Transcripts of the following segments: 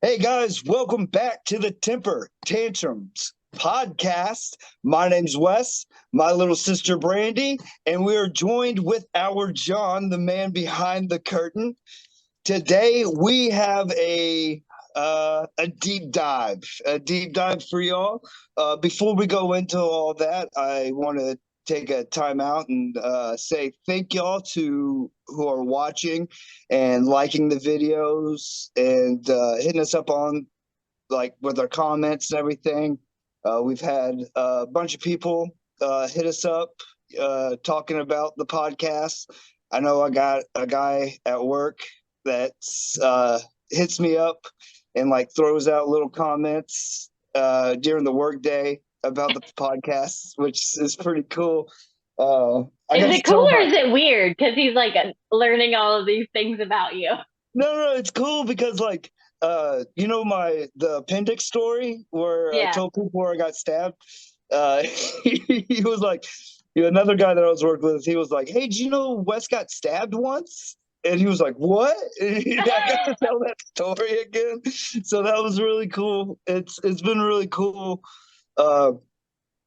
Hey guys, welcome back to the Temper Tantrums podcast. My name's Wes, my little sister Brandy, and we are joined with our John, the man behind the curtain. Today we have a deep dive for y'all. Before we go into all that, I want to take a time out and say thank y'all to who are watching and liking the videos and hitting us up on like with our comments and everything. We've had a bunch of people hit us up talking about the podcast. I know I got a guy at work that hits me up and like throws out little comments during the workday about the podcast, which is pretty cool. I Is got to it cool tell or my is it weird? Because he's like learning all of these things about you. no, it's cool because like you know the appendix story where I Yeah. told people where I got stabbed. Uh, he was like, another guy that I was working with. He was like, "Hey, do you know Wes got stabbed once?" And he was like, "What?" And I got to tell that story again. So that was really cool. It's been really cool. Uh,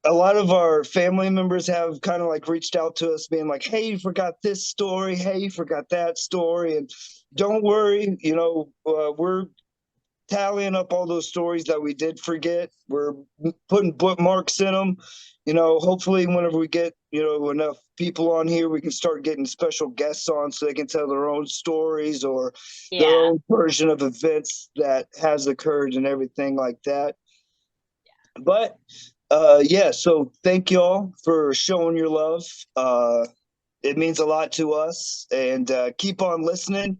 a lot of our family members have kind of like reached out to us being like, "Hey, you forgot this story. Hey, you forgot that story." And don't worry, we're tallying up all those stories that we did forget. We're putting bookmarks in them. Hopefully whenever we get, enough people on here, we can start getting special guests on so they can tell their own stories or their Yeah. own version of events that has occurred and everything like that. But yeah, so thank y'all for showing your love. It means a lot to us, and keep on listening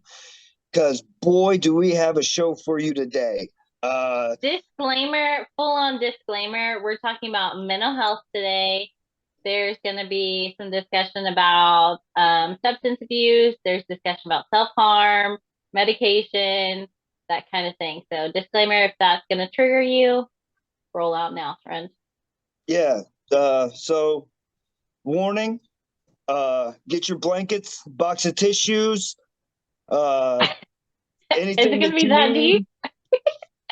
because boy, do we have a show for you today. Uh, Disclaimer, full on disclaimer. We're talking about mental health today. There's going to be some discussion about substance abuse. There's discussion about self-harm, medication, that kind of thing. So disclaimer, if that's going to trigger you, roll out now, friend. yeah, so warning, get your blankets, box of tissues, uh, Is it anything going to that be you that deep? need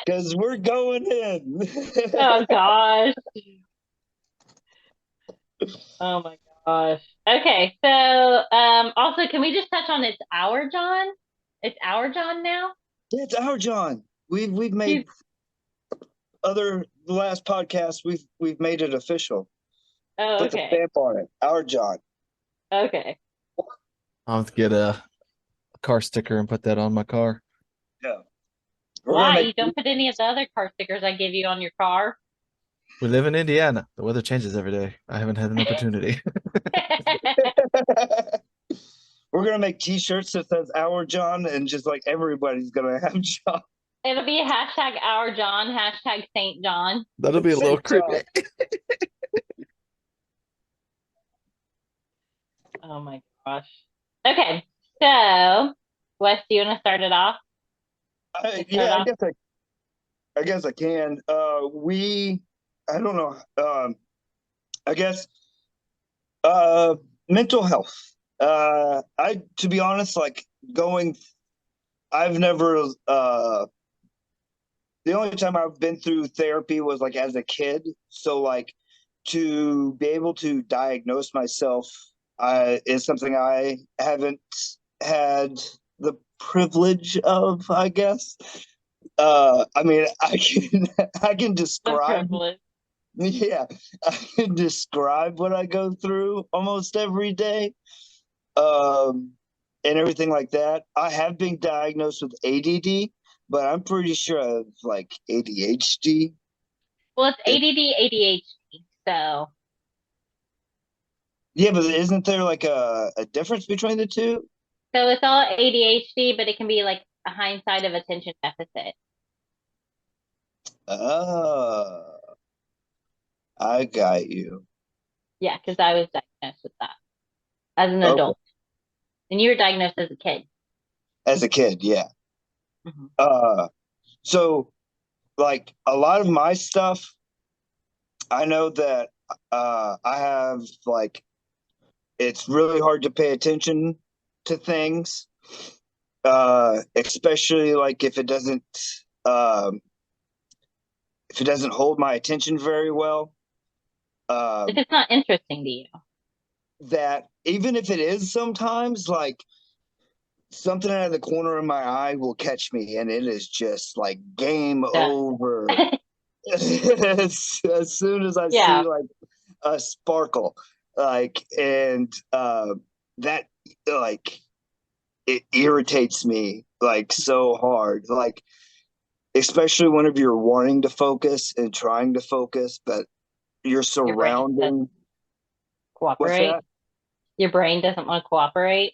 because we're going in. Oh gosh. Oh my gosh. Okay, so also can we just touch on it's our John? It's our John now? It's our John. We've He's made the last podcast we've made it official. oh Put the okay. stamp on it. Our John. Okay. I'll have to get a car sticker and put that on my car. Yeah, we're gonna Why? make. You don't put any of the other car stickers I give you on your car? We live in Indiana. The weather changes every day. I haven't had an opportunity. We're gonna make T-shirts that says "Our John" and just like everybody's gonna have John. It'll be hashtag our John, hashtag Saint John. That'll be a little Saint John. creepy. Oh my gosh. Okay, so Wes, do you want to start it off? I, We'll start yeah, I off. guess I guess I can. I don't know. I guess uh, mental health. To be honest, like going, I've never. The only time I've been through therapy was like as a kid. So like to be able to diagnose myself is something I haven't had the privilege of, I guess. I mean, I can The describe, privilege. yeah, I can describe what I go through almost every day, um, and everything like that. I have been diagnosed with ADD, but I'm pretty sure I have like ADHD. Well, it's It, ADD, ADHD. So yeah, but isn't there like a difference between the two? so it's all ADHD, but it can be like a hindsight of attention deficit. Oh, I got you. Yeah, because I was diagnosed with that as an Okay, adult, and you were diagnosed as a kid. as a kid, yeah. Hmm. Uh, so like a lot of my stuff, I know that I have like it's really hard to pay attention to things, especially like if it doesn't. um, if it doesn't hold my attention very well, If um, it's not interesting to you. that even if it is sometimes like something out of the corner of my eye will catch me and it is just like game Yeah. over as soon as I Yeah. see like a sparkle, like, and that, like, it irritates me like so hard, like, especially whenever you're wanting to focus and trying to focus, but you're Your brain doesn't surrounding. What's cooperate. that? Your brain doesn't want to cooperate.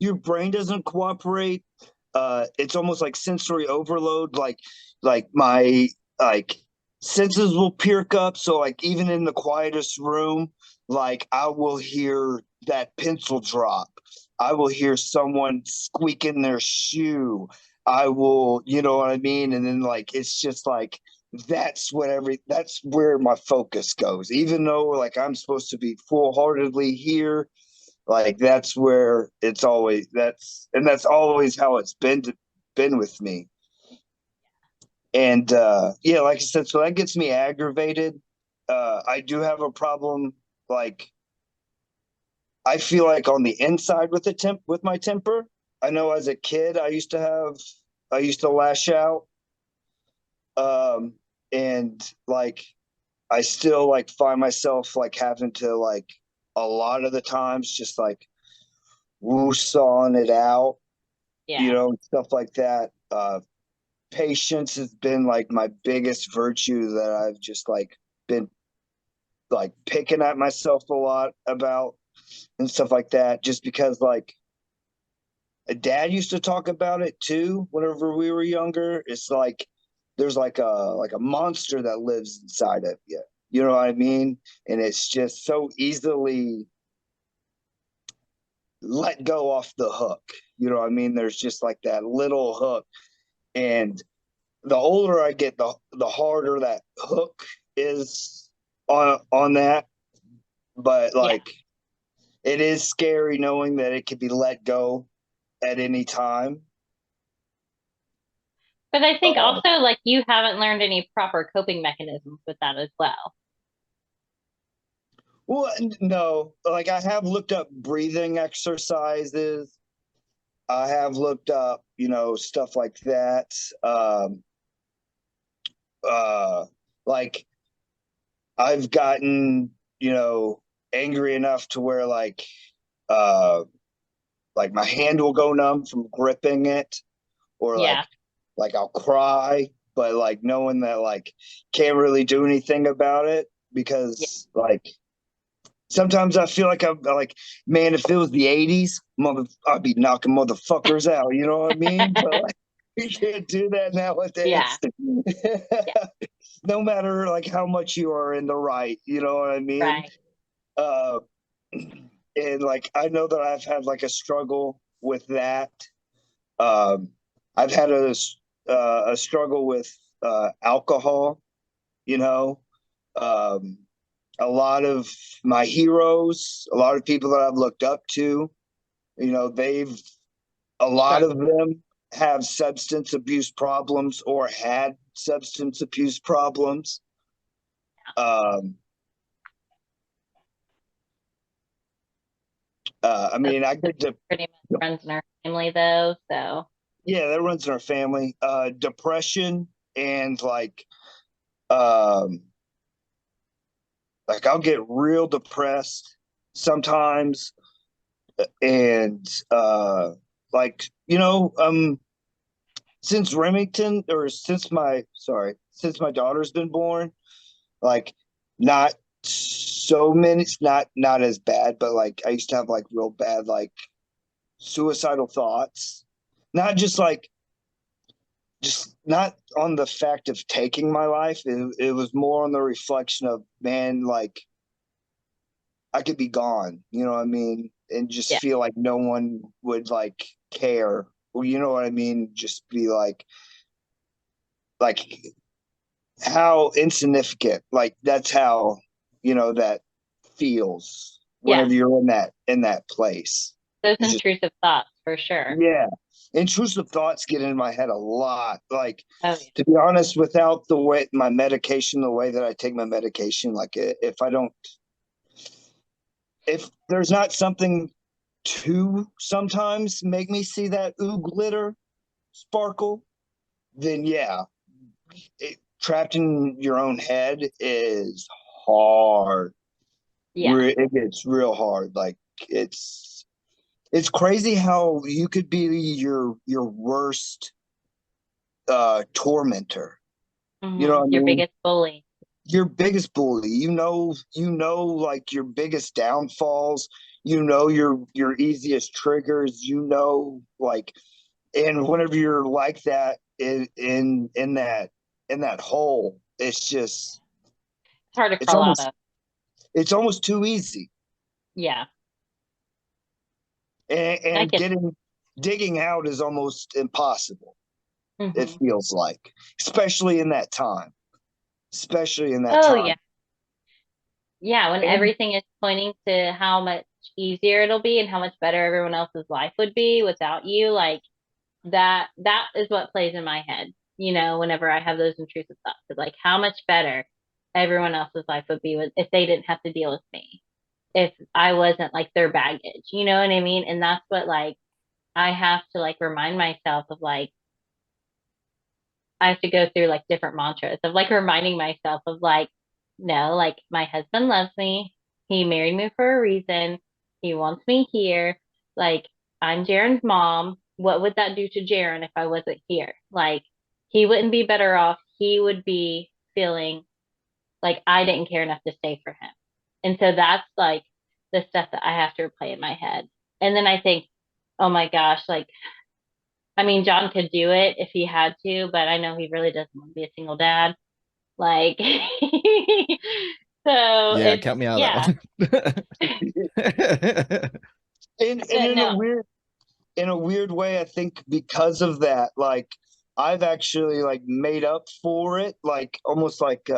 Your brain doesn't cooperate. It's almost like sensory overload, like my, like, senses will perk up, so like even in the quietest room, like I will hear that pencil drop, I will hear someone squeaking their shoe, I will, you know what I mean, and then like it's just like that's where my focus goes, even though like I'm supposed to be full-heartedly here, like that's where it's always, that's always how it's been with me. And yeah, like I said, so that gets me aggravated. I do have a problem, like, I feel like on the inside with with my temper. I know as a kid I used to lash out. Um and like I still like find myself like having to like a lot of the times just like woo sawing it out, Yeah. stuff like that. Patience has been like my biggest virtue that I've just like been like picking at myself a lot about and stuff like that, just because like a dad used to talk about it too whenever we were younger. It's like there's like a monster that lives inside of you. You know what I mean? And it's just so easily let go off the hook. You know what I mean? There's just like that little hook. And the older I get, the harder that hook is on that. But Yeah. like, it is scary knowing that it could be let go at any time. But I think Uh, also like you haven't learned any proper coping mechanisms with that as well. well, no, like I have looked up breathing exercises. I have looked up, stuff like that. Um, uh, like I've gotten, angry enough to where uh, like my hand will go numb from gripping it, or Yeah. like I'll cry, but like knowing that like can't really do anything about it, Yeah. because like sometimes I feel like I'm like, man, if it was the '80s, I'd be knocking motherfuckers out. You know what I mean? But like, you can't do that Yeah. nowadays. Yeah. No matter like how much you are in the right, you know what I mean? Right. Uh, and like I know that I've had like a struggle with that. Um, I've had a struggle with alcohol. You know, um, a lot of my heroes, a lot of people that I've looked up to, they've a lot Struggle. of them have substance abuse problems or had substance abuse problems. Um, I That's mean, I get to, pretty much runs in our family though. So yeah, that runs in our family. Depression and um, like I'll get real depressed sometimes, and like since Remington, or since my daughter's been born, like not so many, it's not as bad, but like I used to have like real bad like suicidal thoughts, not just like just not on the fact of taking my life. It was more on the reflection of, man, like I could be gone, you know what I mean? And just yeah. feel like no one would like care. Well, you know what I mean? Just be like how insignificant. Like that's how, that feels Yeah. whenever you're in that place. Those It's just, intrusive thoughts for sure. yeah. intrusive thoughts get in my head a lot. Like, Oh, yeah. to be honest, without the way my medication, the way that I take my medication, like if I don't, if there's not something to sometimes make me see that ooh glitter sparkle, then yeah, trapped in your own head is hard. Yeah. It gets real hard. Like it's it's crazy how you could be your worst tormentor. You know what I Your mean? biggest bully. Your biggest bully. Like your biggest downfalls. You know your easiest triggers. You know, like, and whenever you're like that in that hole, It's hard to it's crawl out almost of. it's almost too easy. Yeah. I And get. getting digging out is almost impossible. It Hmm. feels like, especially in that time, especially in that Oh, time. yeah. Yeah. When And everything is pointing to how much easier it'll be and how much better everyone else's life would be without you, like that is what plays in my head, whenever I have those intrusive thoughts of like how much better everyone else's life would be if they didn't have to deal with me, if I wasn't like their baggage, you know what I mean? And that's what like I have to like remind myself of like I have to go through like different mantras of like reminding myself of like, no, like my husband loves me. He married me for a reason. He wants me here. Like I'm Jaren's mom. What would that do to Jaren if I wasn't here? Like he wouldn't be better off. He would be feeling like I didn't care enough to stay for him. And so that's like the stuff that I have to replay in my head. And then I think, oh my gosh, like I mean, John could do it if he had to, but I know he really doesn't want to be a single dad. Like, so Yeah, it's, count me out yeah, of that and but no, in a weird way, I think because of that, like I've actually like made up for it, like almost like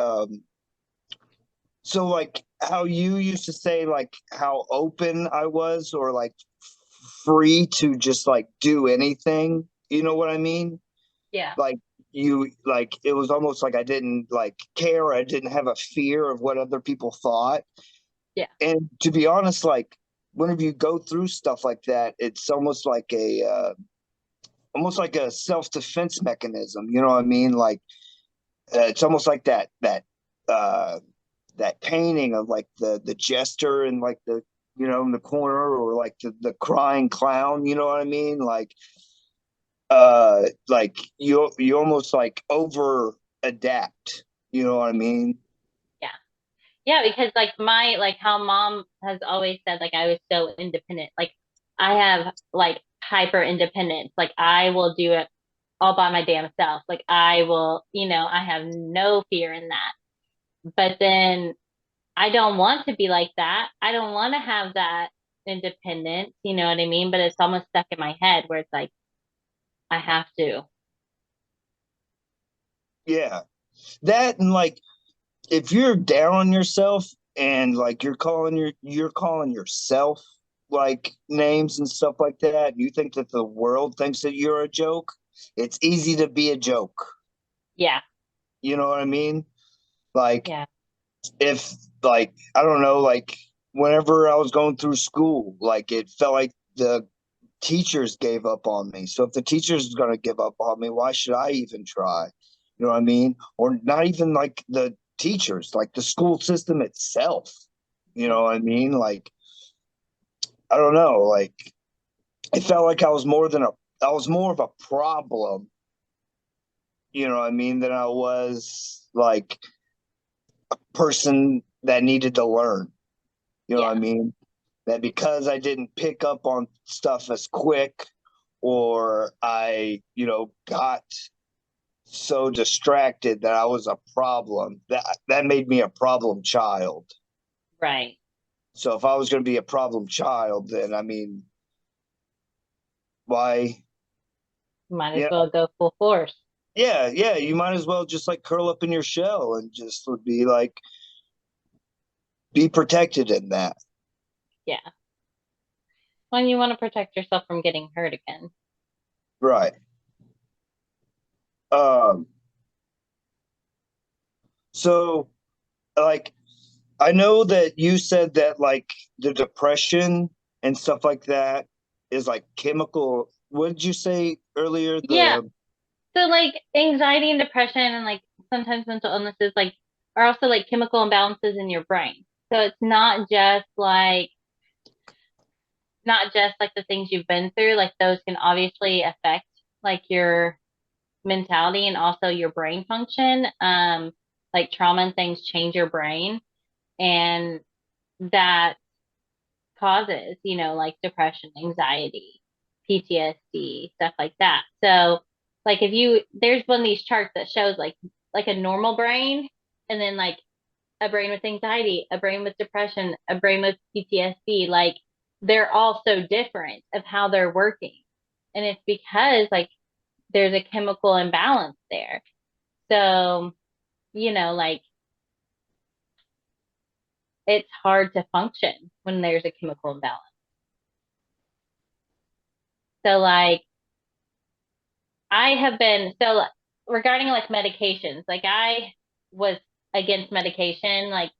so like how you used to say like how open I was or like free to just like do anything. You know what I mean? yeah, Like like it was almost like I didn't like care. I didn't have a fear of what other people thought. yeah, And to be honest, like whenever you go through stuff like that, it's almost like a self-defense mechanism. You know what I mean? Like it's almost like uh, that painting of like the jester and like the in the corner or like the crying clown. You know what I mean? Like you almost like over adapt. You know what I mean? yeah, yeah, because like like how mom has always said, like I was so independent. Like I have like hyper independence. Like I will do it all by my damn self. Like I will, I have no fear in that. But then I don't want to be like that. I don't want to have that independence, you know what I mean? But it's almost stuck in my head where it's like, I have to. Yeah, that and like if you're down on yourself and like you're calling yourself like names and stuff like that, you think that the world thinks that you're a joke. It's easy to be a joke. Yeah. You know what I mean? Like Yeah. if like I don't know, like whenever I was going through school, like it felt like the teachers gave up on me. So if the teachers is going to give up on me, why should I even try? You know what I mean? Or not even like the teachers, like the school system itself. You know what I mean? Like I don't know, like it felt like I was more of a problem, you know what I mean, than I was like a person that needed to learn. You know what Yeah. I mean? That because I didn't pick up on stuff as quick or I, got so distracted that I was a problem. That made me a problem child. Right. So if I was going to be a problem child, then I mean, why? Might as Yeah, well go full force. yeah. You might as well just like curl up in your shell and just would be like be protected in that. Yeah. When you want to protect yourself from getting hurt again. Right. Um, so like I know that you said that like the depression and stuff like that is like chemical. What did you say earlier? Yeah. The So like anxiety and depression and like sometimes mental illnesses like are also like chemical imbalances in your brain. So it's not just like the things you've been through, like those can obviously affect like your mentality and also your brain function. Like trauma and things change your brain and that causes, like depression, anxiety, PTSD, stuff like that. So, like there's one of these charts that shows like a normal brain and then like a brain with anxiety, a brain with depression, a brain with PTSD, like they're all so different of how they're working. And it's because like there's a chemical imbalance there. So, like it's hard to function when there's a chemical imbalance. So like I have been so regarding like medications, like I was against medication. Like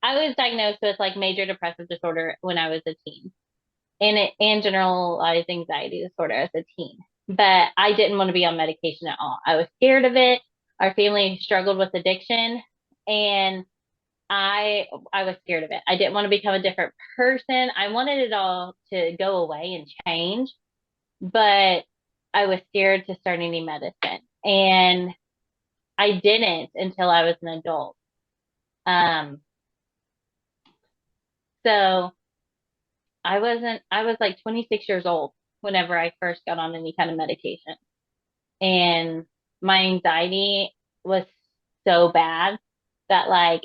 I was diagnosed with like major depressive disorder when I was a teen and generalized anxiety disorder as a teen. But I didn't want to be on medication at all. I was scared of it. Our family struggled with addiction and I was scared of it. I didn't want to become a different person. I wanted it all to go away and change, but I was scared to start any medicine. And I didn't until I was an adult. Um, so I was like 26 years old whenever I first got on any kind of medication. And my anxiety was so bad that like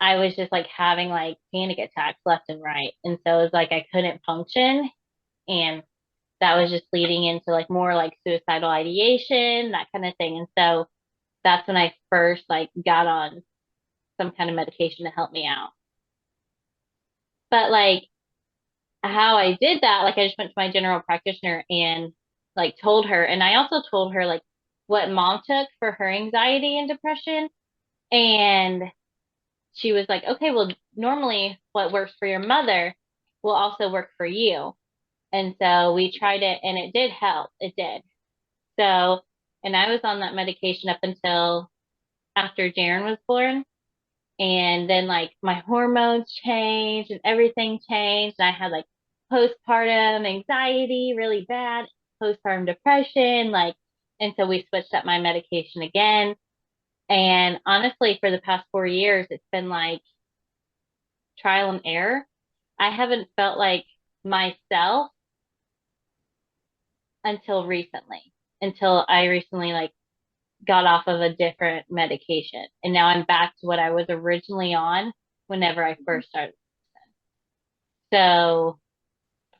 I was just like having like panic attacks left and right. And so it was like I couldn't function and that was just leading into like more like suicidal ideation, that kind of thing. And so that's when I first like got on some kind of medication to help me out. But like how I did that, like I just went to my general practitioner and like told her, and I also told her like what mom took for her anxiety and depression. And she was like, okay, well, normally what works for your mother will also work for you. And so we tried it and it did help. It did. So, and I was on that medication up until after Jaren was born. And then like my hormones changed and everything changed. And I had like postpartum anxiety really bad, postpartum depression, like, and so we switched up my medication again. And honestly, for the past 4 years, it's been like trial and error. I haven't felt like myself until recently, until I recently like got off of a different medication. And now I'm back to what I was originally on whenever I first started. So,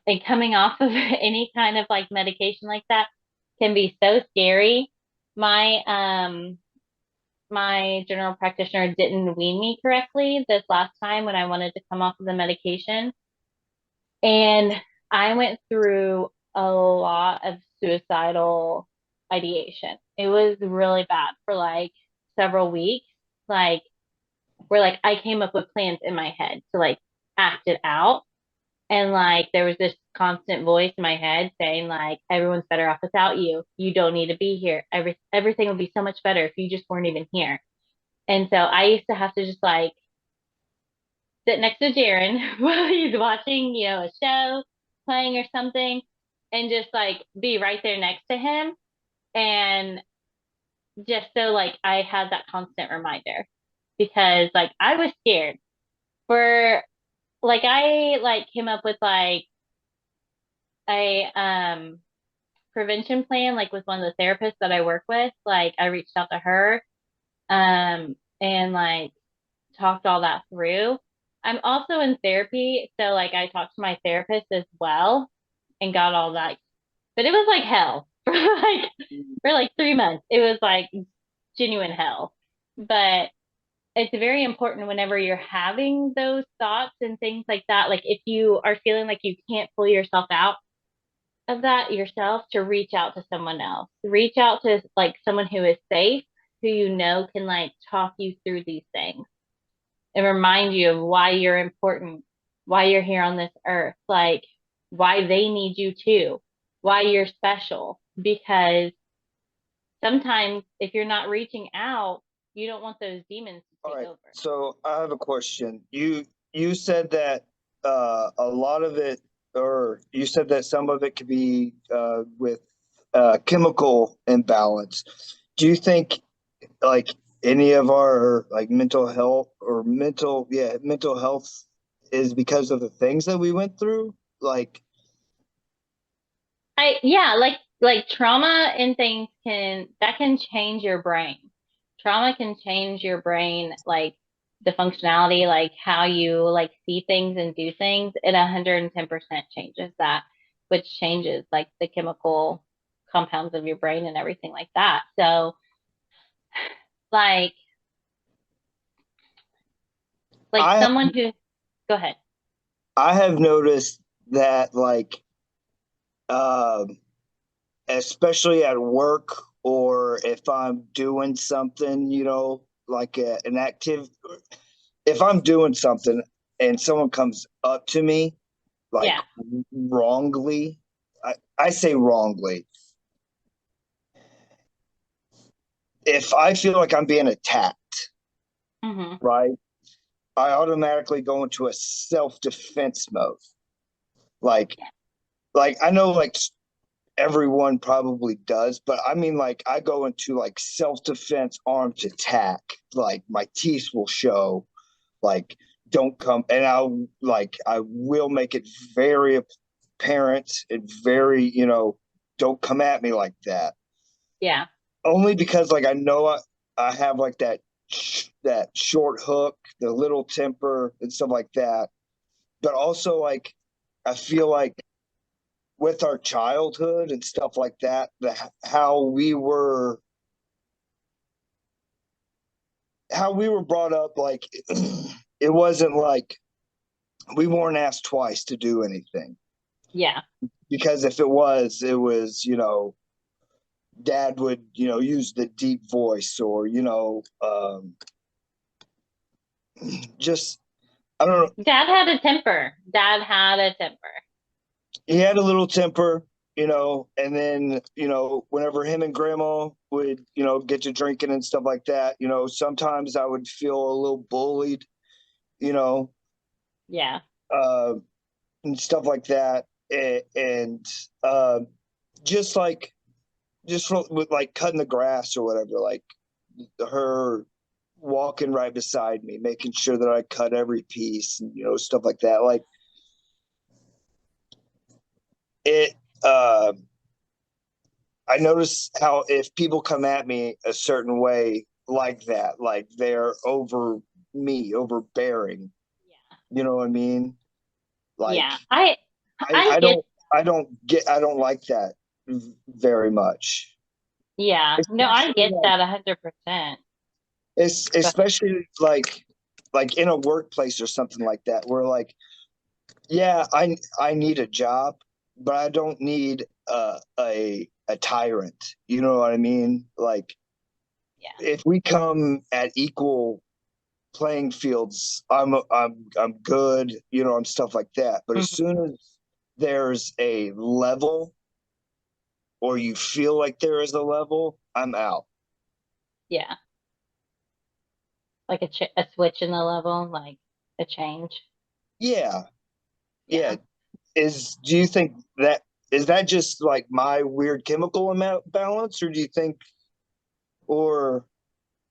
and coming off of any kind of like medication like that can be so scary. My general practitioner didn't wean me correctly this last time when I wanted to come off of the medication. And I went through a lot of suicidal ideation. It was really bad for like several weeks. Like where like I came up with plans in my head to like act it out. And like there was this constant voice in my head saying like everyone's better off without you. You don't need to be here. Everything would be so much better if you just weren't even here. And so I used to have to just like sit next to Jaren while he's watching, a show playing or something, and just like be right there next to him. And just so like I had that constant reminder because like I was scared for like I like came up with like a prevention plan like with one of the therapists that I work with. Like I reached out to her and like talked all that through. I'm also in therapy, so like I talked to my therapist as well and got all that. But it was like hell for like 3 months. It was like genuine hell. But it's very important whenever you're having those thoughts and things like that. Like if you are feeling like you can't pull yourself out, of that yourself to reach out to someone else. Reach out to like someone who is safe, who you know can like talk you through these things and remind you of why you're important, why you're here on this earth, like why they need you too, why you're special. Because sometimes if you're not reaching out, you don't want those demons to All take right. over. So I have a question. You said that a lot of it, or you said that some of it could be with chemical imbalance. Do you think like any of our like mental health or mental health is because of the things that we went through? Like, I yeah, like trauma and things can change your brain. Trauma can change your brain, like the functionality, like how you like see things and do things. It 110% changes that, which changes like the chemical compounds of your brain and everything like that. So like I someone who go ahead. I have noticed that like um especially at work or if I'm doing something, like an active, if I'm doing something and someone comes up to me like Yeah. wrongly, I say wrongly. If I feel like I'm being attacked, Hmm. right, I automatically go into a self-defense mode. Like, like I know like everyone probably does, but I mean, like, I go into like self defense, armed attack. Like, my teeth will show, like, don't come, and I will make it very apparent and very, don't come at me like that. Yeah. Only because, like, I know I have like that short hook, the little temper, and stuff like that. But also, like, I feel like with our childhood and stuff like that, how we were brought up, like it wasn't like we weren't asked twice to do anything. Yeah. Because if it was, dad would, use the deep voice or, just I don't know. Dad had a temper. Dad had a temper. He had a little temper, and then, whenever him and grandma would, get to drinking and stuff like that, sometimes I would feel a little bullied, you know, Yeah. uh, and stuff like that. And just like, with like cutting the grass or whatever, like her walking right beside me, making sure that I cut every piece and, stuff like that. Like it, uh, I notice how if people come at me a certain way like that, like they're over me, overbearing. You know what I mean? Like Yeah. I, I I get don't, I don't like that very much. yeah. No, I Especially get like, that 100%. especially like in a workplace or something like that, where like, yeah, I need a job, but I don't need a tyrant. You know what I mean? Like Yeah. if we come at equal playing fields, I'm good, and stuff like that. But as Hmm. soon as there's a level or you feel like there is a level, I'm out. Yeah. Like a switch in the level, like a change. Yeah. Yeah. Yeah. Do you think that is that just like my weird chemical amount balance, or do you think, or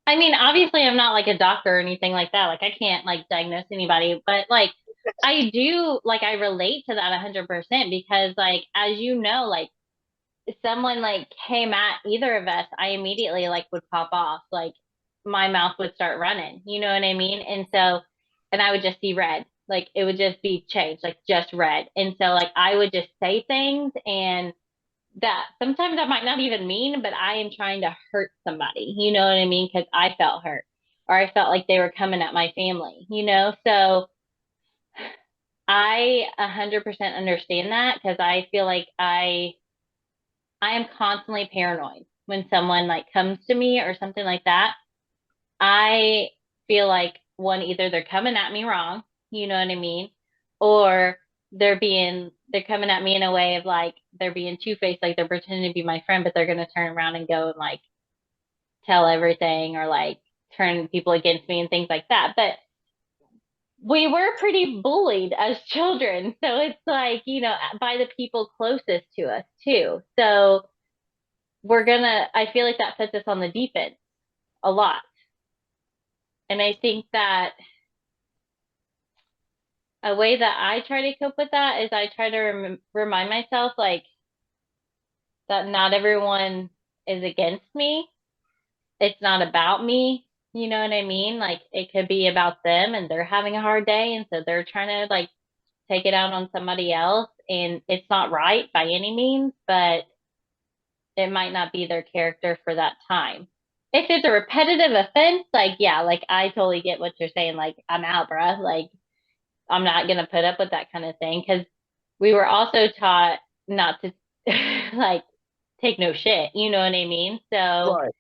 I mean, obviously I'm not like a doctor or anything like that. Like I can't like diagnose anybody, but like I do like I relate to that 100% because like as you know, like if someone like came at either of us, I immediately like would pop off. Like my mouth would start running. You know what I mean? And so, and I would just see red. Like it would just be changed, like just red. And so like I would just say things and that sometimes I might not even mean, but I am trying to hurt somebody. You know what I mean? Because I felt hurt or I felt like they were coming at my family, you know? So I 100% understand that because I feel like I am constantly paranoid when someone like comes to me or something like that. I feel like one, either they're coming at me wrong, you know what I mean? Or they're coming at me in a way of like they're being two-faced, like they're pretending to be my friend, but they're gonna turn around and go and like tell everything or like turn people against me and things like that. But we were pretty bullied as children. So it's like, by the people closest to us too. So I feel like that puts us on the deep end a lot. And I think that a way that I try to cope with that is I try to remind myself like that not everyone is against me. It's not about me. You know what I mean? Like it could be about them and they're having a hard day. And so they're trying to like take it out on somebody else. And it's not right by any means, but it might not be their character for that time. If it's a repetitive offense, like, yeah, like I totally get what you're saying. Like, I'm out, bruh. Like, I'm not going to put up with that kind of thing. Cause we were also taught not to like take no shit. You know what I mean? So Right.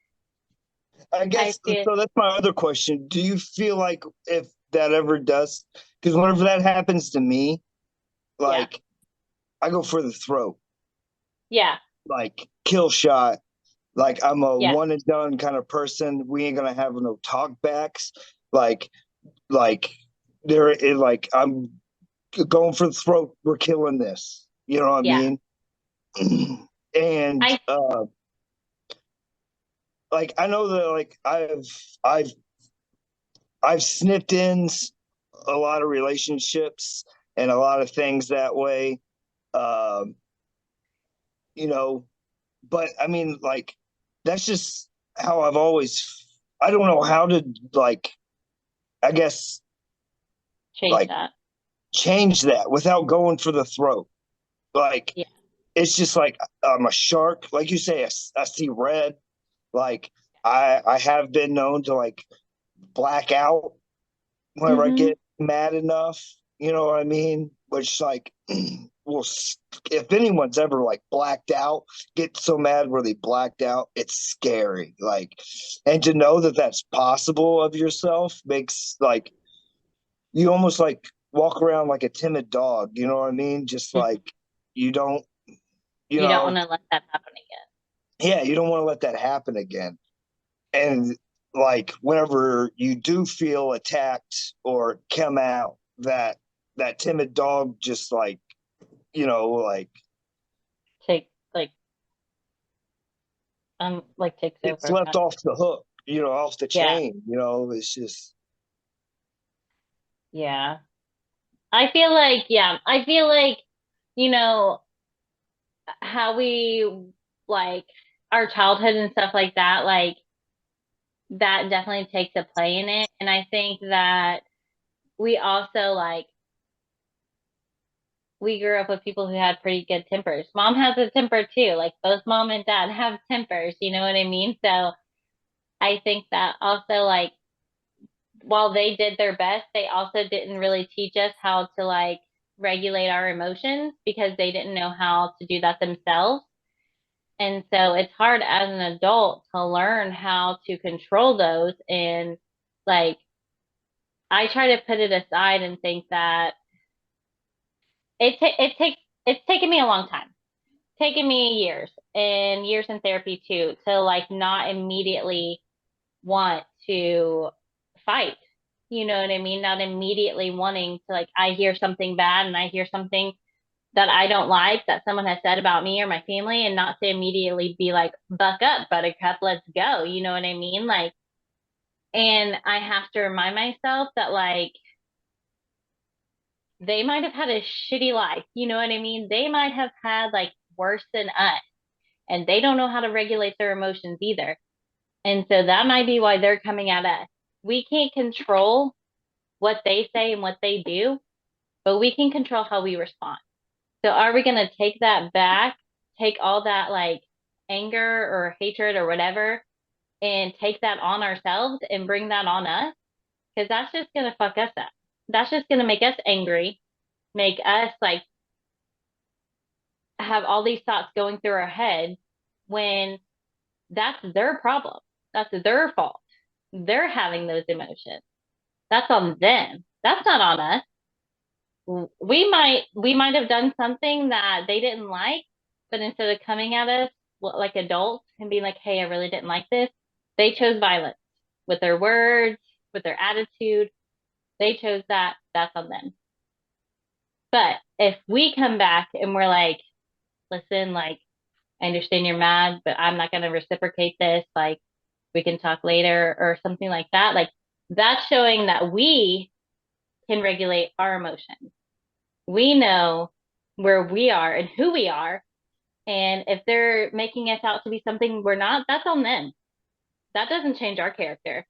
I I guess feel, so. That's my other question. Do you feel like if that ever does, because whenever that happens to me, yeah, like I go for the throat, yeah, like kill shot. Like I'm a yeah, one and done kind of person. We ain't gonna have no talk backs. Like, like like I'm going for the throat. We're killing this. You know what I yeah. mean? And I, like I know that like I've I've snipped in a lot of relationships and a lot of things that way. Um, you know, but I mean, like, that's just how I've always, I don't know how to, like, I guess, change like, that. change that without going for the throat. Like, Yeah. it's just like I'm a shark. Like you say, I see red. Like, I have been known to, like, black out whenever I Hmm. get mad enough, you know what I mean? Which like, well, if anyone's ever like blacked out, get so mad where they blacked out, it's scary. Like, and to know that that's possible of yourself makes like you almost like walk around like a timid dog. You know what I mean? Just like you don't, you You don't want know, to let that happen again. yeah, you don't want to let that happen again. And like whenever you do feel attacked or come out, that timid dog just like like Take like takes it's over. left off the hook, off the Yeah. chain. It's just Yeah. I feel like, you know, how we like our childhood and stuff like that, like that definitely takes a play in it. And I think that we also like we grew up with people who had pretty good tempers. Mom has a temper too. Like both mom and dad have tempers, you know what I mean? So I think that also like while they did their best, they also didn't really teach us how to like regulate our emotions because they didn't know how to do that themselves. And so it's hard as an adult to learn how to control those. And like, I try to put it aside and think that it's taken me a long time, taken me years and years in therapy too, to like not immediately want to fight. You know what I mean? Not immediately wanting to like, I hear something bad and I hear something that I don't like that someone has said about me or my family and not to immediately be like, buck up, buttercup, let's go. You know what I mean? Like, and I have to remind myself that like they might have had a shitty life. You know what I mean? They might have had like worse than us and they don't know how to regulate their emotions either. And so that might be why they're coming at us. We can't control what they say and what they do, but we can control how we respond. So are we going to take that back, take all that like anger or hatred or whatever, and take that on ourselves and bring that on us? Because that's just going to fuck us up. That's just going to make us angry. make us like have all these thoughts going through our head when that's their problem. That's their fault. They're having those emotions. That's on them. That's not on us. We might have done something that they didn't like, but instead of coming at us like adults and being like, "Hey, I really didn't like this," they chose violence with their words, with their attitude. They chose that. That's on them. But if we come back and we're like, "Listen, like, I understand you're mad, but I'm not going to reciprocate this. Like, we can talk later," or something like that. Like, that's showing that we can regulate our emotions. We know where we are and who we are. And if they're making us out to be something we're not, that's on them. That doesn't change our character.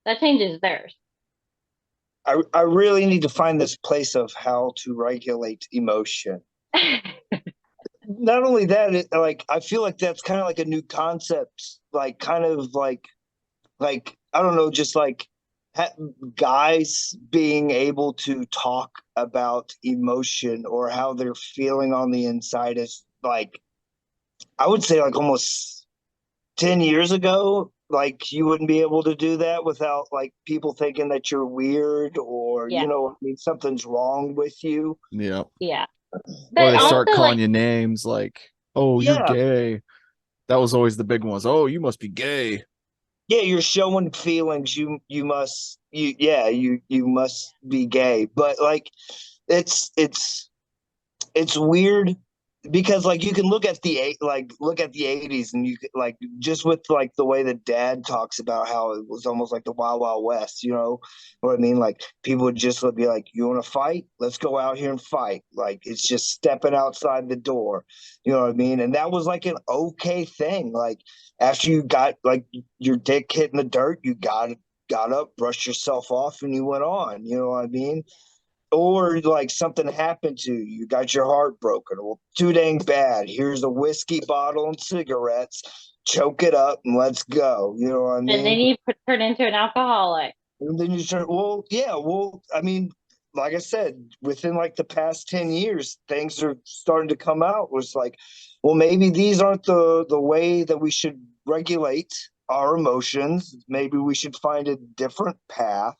That changes theirs. I really need to find this place of how to regulate emotion. Not only that, like I feel like that's kind of like a new concept, like kind of like I don't know, just like ha- guys being able to talk about emotion or how they're feeling on the inside is like I would say like almost 10 years ago, like you wouldn't be able to do that without like people thinking that you're weird or Yeah. I mean something's wrong with you. Yeah. Yeah. Or But they start also, calling like, you names like, "Oh, you're Yeah, gay." That was always the big ones. "Oh, you must be gay." yeah, you're showing feelings. You must you must be gay. But like it's weird because like you can look at the 80s and you could like just with like the way that dad talks about how it was almost like the wild wild west, you know what I mean? Like people would just be like, you want to fight, let's go out here and fight. Like it's just stepping outside the door, you know what I mean? And that was like an okay thing. Like after you got like your dick hit in the dirt, you got up, brushed yourself off, and you went on, you know what I mean? Or like something happened to you, you got your heart broken. Well, too dang bad. Here's a whiskey bottle and cigarettes. Choke it up and let's go. You know what I and then mean? you turn into an alcoholic. And then you start, well, yeah, well, I mean, like I said, within like the past 10 years, things are starting to come out. Was like, well, maybe these aren't the way that we should regulate our emotions. Maybe we should find a different path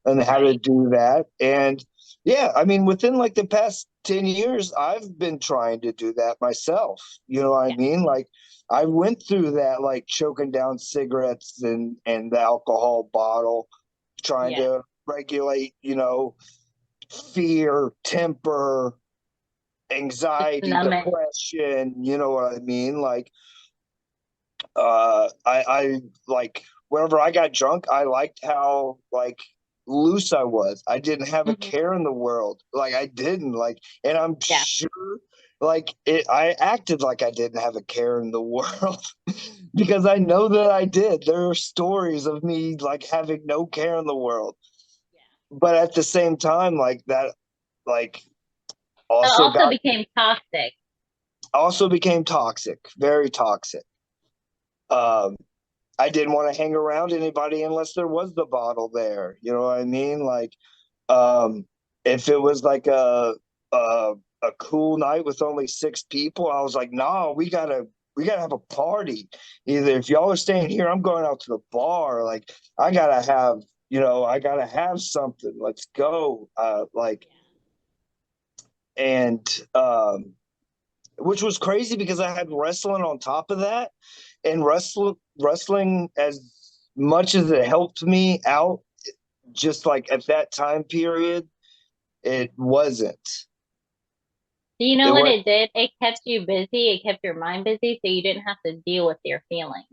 and how to Right. do that. And yeah, I mean, within like the past 10 years, I've been trying to do that myself. You know what I Yeah. mean? Like I went through that, like choking down cigarettes and the alcohol bottle, trying Yeah. to regulate, fear, temper, Just anxiety, numb it. depression, you know what I mean? Like I like whenever I got drunk, I liked how like loose I was. I didn't have a Hmm. care in the world. Like I didn't like, and I'm Yeah. sure like I acted like I didn't have a care in the world because I know that I did. There are stories of me like having no care in the world, but at the same time, like that, like It also also got became toxic. also became toxic, very toxic. Um, I didn't want to hang around anybody unless there was the bottle there. You know what I mean? Like, um, if it was like a cool night with only six people, I was like, nah, we gotta have a party. Either if y'all are staying here, I'm going out to the bar. Like, I gotta have something. Let's go. And which was crazy because I had wrestling on top of that, and wrestling as much as it helped me out, just like at that time period, it wasn't. Do you know It what was it did? It kept you busy. It kept your mind busy, so you didn't have to deal with your feelings.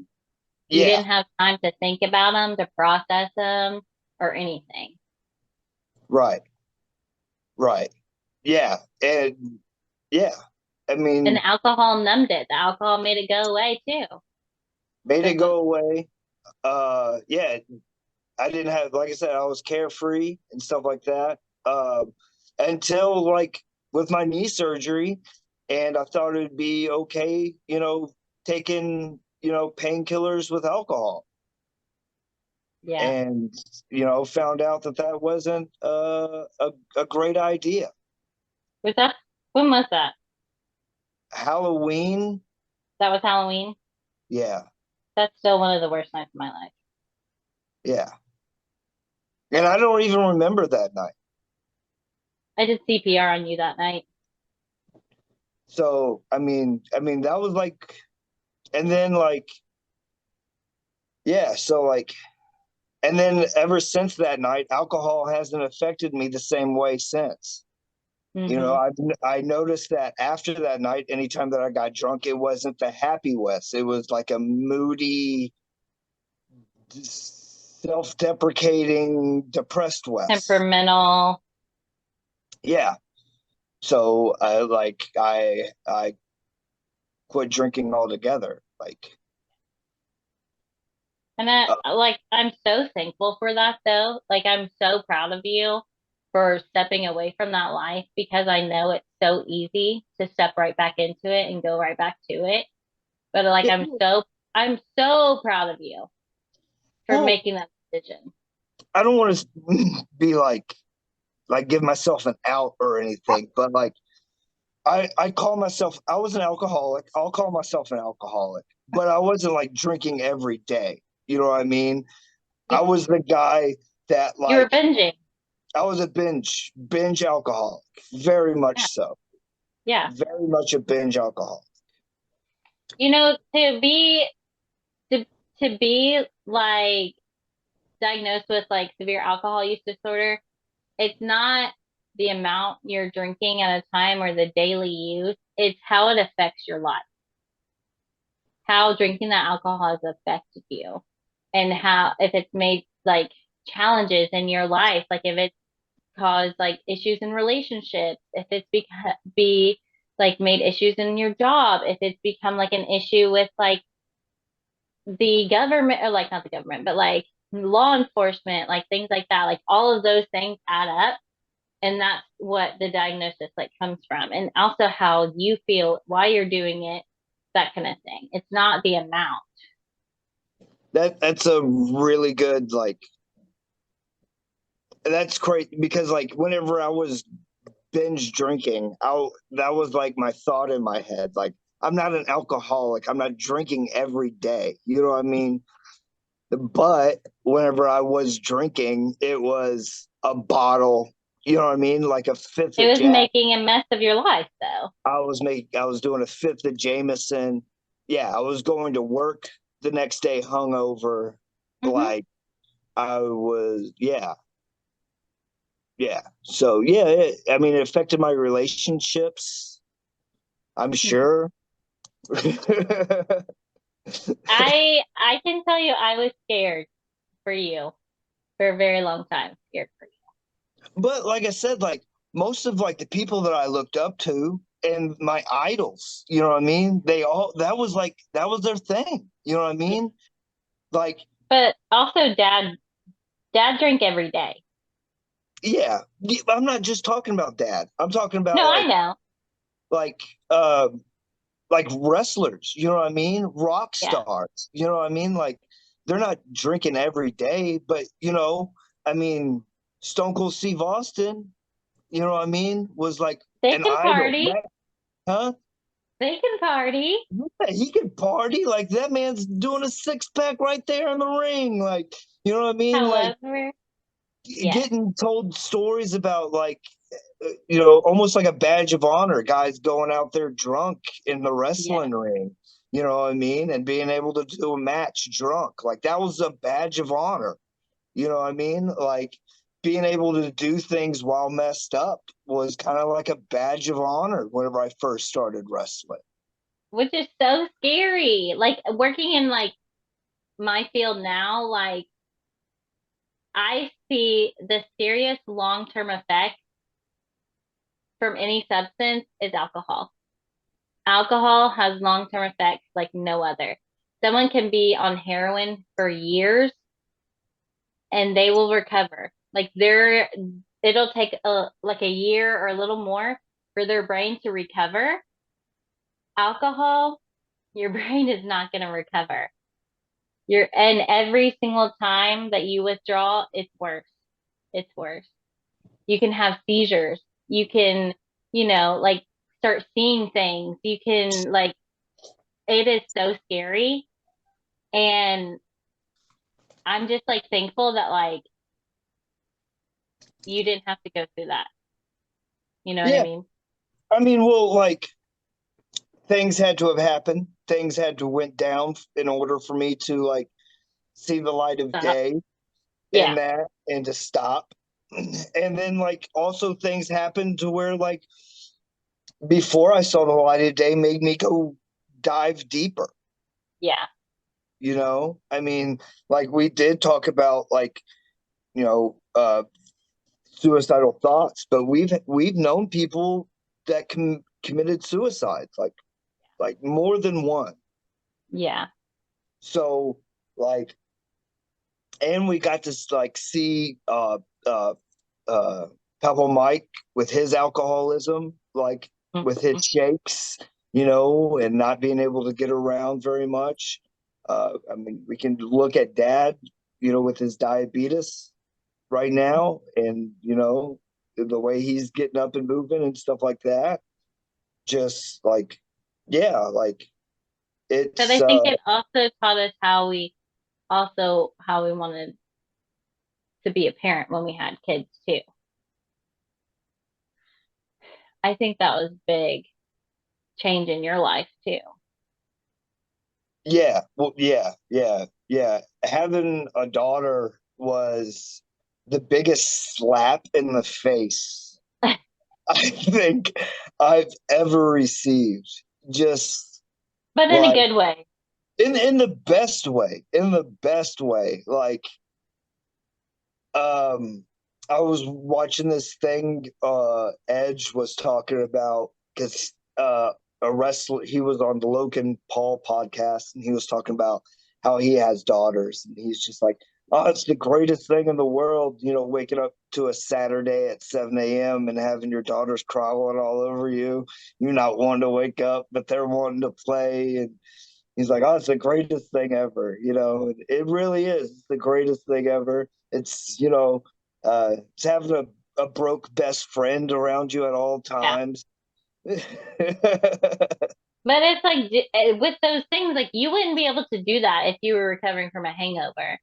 You yeah, didn't have time to think about them, to process them, or anything. right, right, yeah, and yeah. I And mean, the alcohol numbed it. The alcohol made it go away too. made it So, go away. Yeah, I didn't have, like I said, I was carefree and stuff like that. Until like with my knee surgery, and I thought it'd be okay, taking, painkillers with alcohol, yeah. and found out that that wasn't a great idea. Was that when was that? Halloween. That was Halloween. Yeah, That's still one of the worst nights of my life. yeah. And I don't even remember that night. I did CPR on you that night. So I mean that was like, and then like, yeah. So like, and then ever since that night, alcohol hasn't affected me the same way since. Hmm. I noticed that after that night, anytime that I got drunk, it wasn't the happy Wes. It was like a moody, self-deprecating, depressed Wes. Temperamental. Yeah. So I quit drinking altogether. Like, And uh, I'm so thankful for that though. Like I'm so proud of you for stepping away from that life because I know it's so easy to step right back into it and go right back to it. But like yeah, I'm so proud of you for well, making that decision. I don't want to be like give myself an out or anything, but like I call myself, I was an alcoholic. I'll call myself an alcoholic, but I wasn't like drinking every day. You know what I mean? I You, was the guy that you were like binging. I was a binge alcoholic, very Yeah. much so, Yeah. very much a binge alcoholic. You know, to to be like diagnosed with like severe alcohol use disorder, it's not the amount you're drinking at a time or the daily use, it's how it affects your life, how drinking that alcohol has affected you, and how if it's made like challenges in your life, like if it's caused like issues in relationships, if it's be like made issues in your job, if it's become like an issue with like the government or like not the government, but like law enforcement, like things like that, like all of those things add up. And that's what the diagnosis like comes from. And also how you feel while you're doing it, that kind of thing. It's not the amount. That's a really good like that's great because like whenever I was binge drinking, that was like my thought in my head. Like I'm not an alcoholic. I'm not drinking every day. You know what I mean? But whenever I was drinking, it was a bottle. You know what I mean? Like a fifth It of was Jack. making a mess of your life though. I was doing a fifth of Jameson. Yeah, I was going to work the next day hungover. Hmm. Like I was, yeah, yeah. So yeah, I mean, it affected my relationships. I'm sure. I can tell you I was scared for you for a very long time. Scared for you. But like I said, like most of like the people that I looked up to and my idols, you know what I mean? They all that was their thing. You know what I Yeah. mean? Like, But also dad drank every day. yeah, I'm not just talking about that. I'm talking about No, I know. like uh like wrestlers, you know what I mean? Rock Yeah. stars, you know what I mean? Like they're not drinking every day, but I mean, Stone Cold Steve Austin, you know what I mean, was like They an can idol. party. Huh? They can party. Yeah, he can party. Like that man's doing a six pack right there in the ring. Like, you know what I mean? Like However, yes. getting told stories about almost like a badge of honor, guys going out there drunk in the Yes. wrestling ring. You know what I mean? And being able to do a match drunk. Like that was a badge of honor. You know what I mean? Like being able to do things while messed up was kind of like a badge of honor whenever I first started wrestling. Which is so scary. Like working in like my field now, like I see the serious long-term effect from any substance is alcohol. Alcohol has long-term effects like no other. Someone can be on heroin for years and they will recover. It'll take like a year or a little more for their brain to recover. Alcohol, your brain is not going to recover. And every single time that you withdraw, it's worse. It's worse. You can have seizures. You can like start seeing things. You can like it is so scary. And I'm just like thankful that like you didn't have to go through that. You know what I Yeah. mean? I mean, well, like things had to have happened. Things had to went down in order for me to like see the light of Stop. day in Yeah. that and to stop. And then like also things happened to where like before I saw the light of day made me go dive deeper, Yeah. I mean, like we did talk about like, you know, suicidal thoughts, but we've known people that committed suicide, like more than one. Yeah. So like, and we got to like see uh Pebble Mike with his alcoholism, like with his Mhm. shakes, and not being able to get around very much. I mean, we can look at Dad, with his diabetes right now, and the way he's getting up and moving and stuff like that. Just like, yeah, like But it's I think it also taught us how we wanted to be a parent when we had kids too. I think that was big change in your life too. yeah, well, yeah. Having a daughter was the biggest slap in the face I think I've ever received. Just But in a like good way. in the best way, in the best way. Like, um, I was watching this thing. Edge was talking about because a wrestler. He was on the Logan Paul podcast, and he was talking about how he has daughters, and he's just like, "Oh, it's the greatest thing in the world." Waking up to a Saturday at 7 a.m. and having your daughters crawling all over you. You're not wanting to wake up, but they're wanting to play, and he's like, "Oh, it's the greatest thing ever." It really is. It's the greatest thing ever. It's having a broke best friend around you at all Yeah. times. But it's like with those things, like you wouldn't be able to do that if you were recovering from a hangover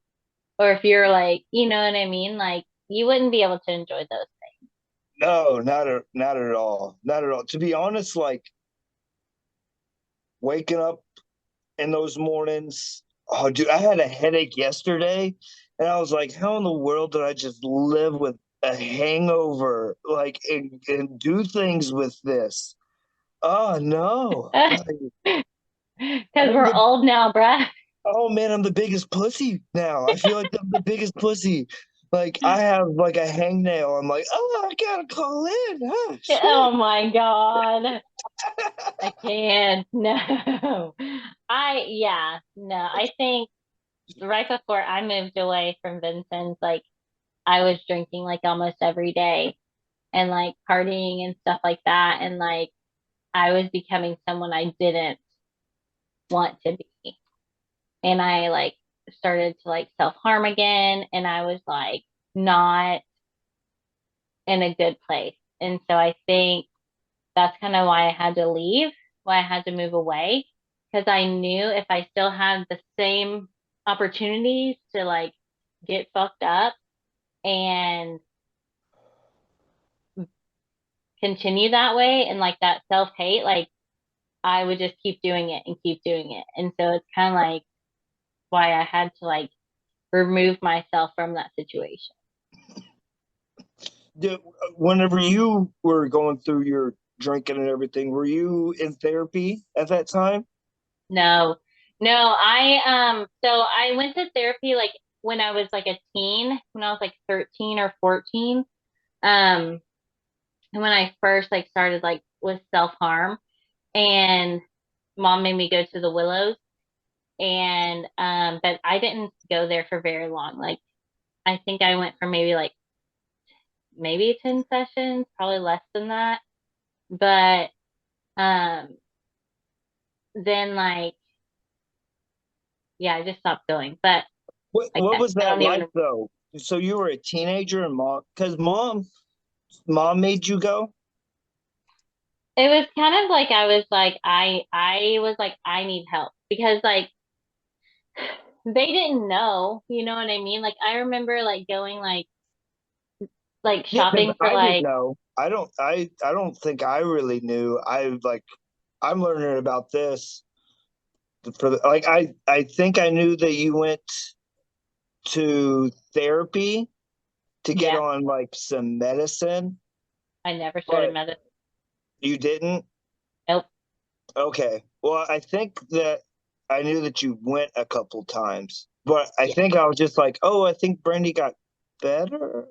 or if you're like, you know what I mean? Like you wouldn't be able to enjoy those No, not at all. Not at all. To be honest, like waking up in those mornings, oh dude, I had a headache yesterday and I was like, how in the world did I just live with a hangover, like, and do things with this? Oh no. things. Like, Because I'm we're the old now, bruh. oh man, I'm the biggest pussy now. I feel like I'm the biggest pussy. Like I have like a hangnail. I'm like, oh, I gotta call in. Oh Oh shit. my God. I can't. No. Yeah, no. I think right before I moved away from Vincent's, like I was drinking like almost every day and like partying and stuff like that. And like I was becoming someone I didn't want to be. And I like started to like self-harm again. And I was like not in a good place. And so I think that's kind of why I had to leave, why I had to move away. Because I knew if I still had the same opportunities to like get fucked up and continue that way and like that self-hate, like I would just keep doing it and keep doing it. And so it's kind of like why I had to like remove myself from that situation. Did- Whenever you were going through your drinking and everything, were you in therapy at that time? No, no, so I went to therapy like when I was like a teen, when I was like 13 or 14. Um, and when I first like started like with self-harm and mom made me go to the Willows and but I didn't go there for very long. Like I think I went for maybe 10 sessions, probably less than that. But um then like yeah, I just stopped going. But What okay, was I that don't like even though? So you were a teenager and mom, because mom made you go? it was kind of like I need help because like they didn't know, you know what I mean? Like I remember like going like Yeah, because shopping for I didn't like know. I don't think I really knew. I'm learning about this like I think I knew that you went to therapy to get yeah, on like some medicine, I never started but medicine. you didn't. Nope. Okay. Well, I think that I knew that you went a couple times, but I Yeah. think I was just like, oh, I think Brandy got better.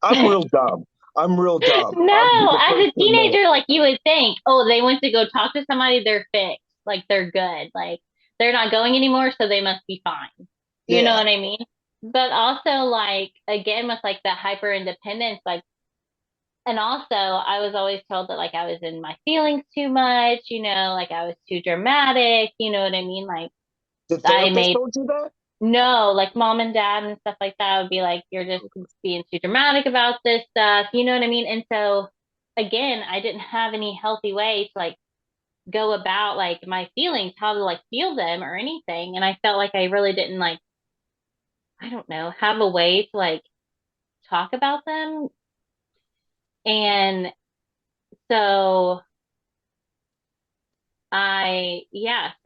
I'm real dumb. I'm real dumb. I'll be No, the as first a to admit it. teenager, like you would think, oh, they went to go talk to somebody, they're fixed, like they're good, like they're not going anymore, so they must be fine. You know Yeah. what I mean? But also, like, again, with like the hyper independence, like, and also I was always told that like I was in my feelings too much, like I was too dramatic, you know what I mean? Like, The I therapist made told you that? no, like mom and dad and stuff like that would be like, you're just being too dramatic about this stuff. You know what I mean? And so again, I didn't have any healthy way to like go about like my feelings, how to like feel them or anything. And I felt like I really didn't like, I don't know, have a way to like talk about them. And so so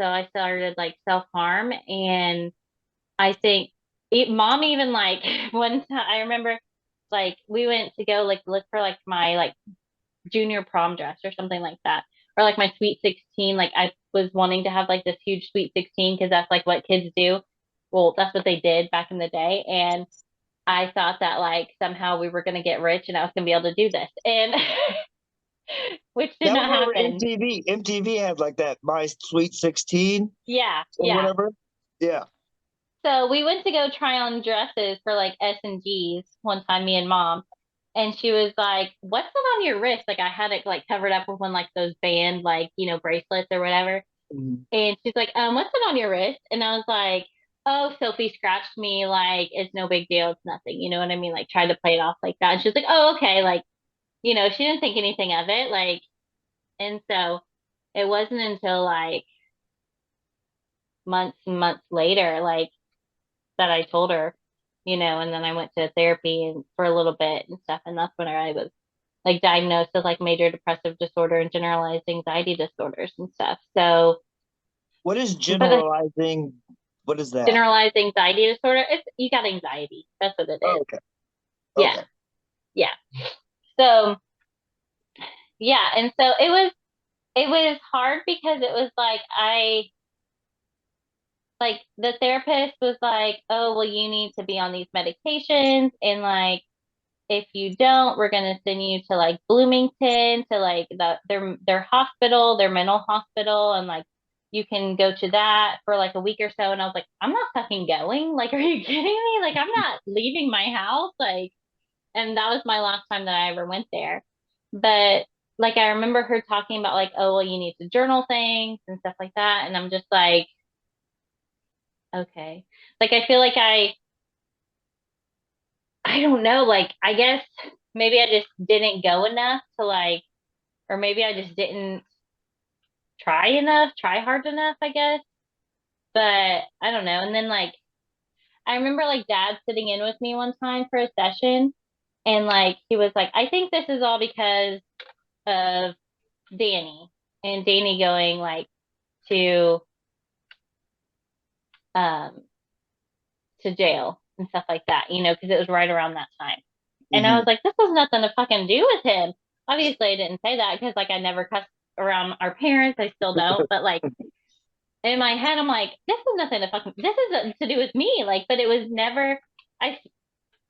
I started like self-harm and I think mom even like one time I remember like we went to go like look for like my like junior prom dress or something like that. Or like my sweet 16. Like I was wanting to have like this huge sweet 16 because that's like what kids do. Well, that's what they did back in the day. And I thought that like somehow we were gonna get rich and I was gonna be able to do this. And which did That not was over happen. MTV. MTV had like that My Sweet 16 Yeah, or yeah. whatever. Yeah. So we went to go try on dresses for like S and G's one time, me and mom. And she was like, "What's that on your wrist?" Like I had it like covered up with one like those band like, bracelets or whatever. Mhm. And she's like, what's that on your wrist? And I was like, oh, Sophie scratched me, like it's no big deal, it's nothing. You know what I mean? Like tried to play it off like that. And she's like, oh, okay, like, she didn't think anything of it. Like, and so it wasn't until like months and months later, like that I told her, and then I went to therapy and for a little bit and stuff. And that's when I was like diagnosed with like major depressive disorder and generalized anxiety disorders and stuff. So, What is but generalizing? What is that? generalized anxiety disorder, it's you got anxiety. That's what it Oh, is. okay. Yeah. Okay. Yeah. So, yeah, and so it was hard because it was like the therapist was like, "Oh, well you need to be on these medications and like if you don't, we're gonna send you to like Bloomington to like their hospital, their mental hospital, and like you can go to that for like a week or so." And I was like, "I'm not fucking going. Like, are you kidding me? Like, I'm not leaving my house. Like." And that was my last time that I ever went there. But like I remember her talking about like, oh well, you need to journal things and stuff like that. And I'm just like, okay. Like I feel like I don't know, like I guess maybe I just didn't go enough to like or maybe I just didn't try hard enough, I guess. But I don't know. And then like I remember like dad sitting in with me one time for a session and like he was like, I think this is all because of Danny and Danny going like to um to jail and stuff like that, because it was right around that time. And I was Hmm. like, this has nothing to fucking do with him. Obviously, I didn't say that because like I never cussed around our parents. I still don't. But like in my head, I'm like, this is nothing to fucking. This is to do with me. Like, but it was never. I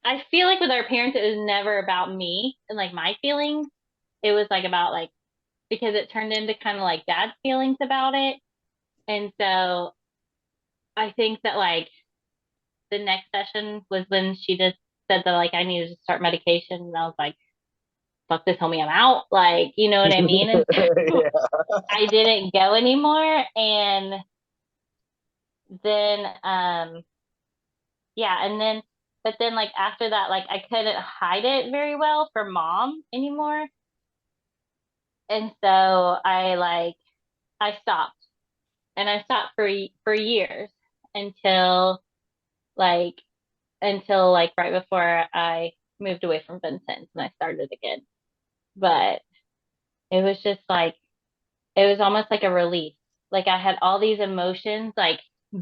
I feel like with our parents, it was never about me and like my feelings. It was like about like because it turned into kind of like dad's feelings about it. And so I think that like the next session was when she just said that like I needed to start medication, and I was like, "Fuck this, homie, I'm out." Like, you know what I mean? And so Yeah. I didn't go anymore, and then yeah, and then but then like after that, like I couldn't hide it very well for mom anymore. And so I stopped, and I stopped for years until like right before I moved away from Vincent and I started again. But it was just like it was almost like a release. Like I had all these emotions like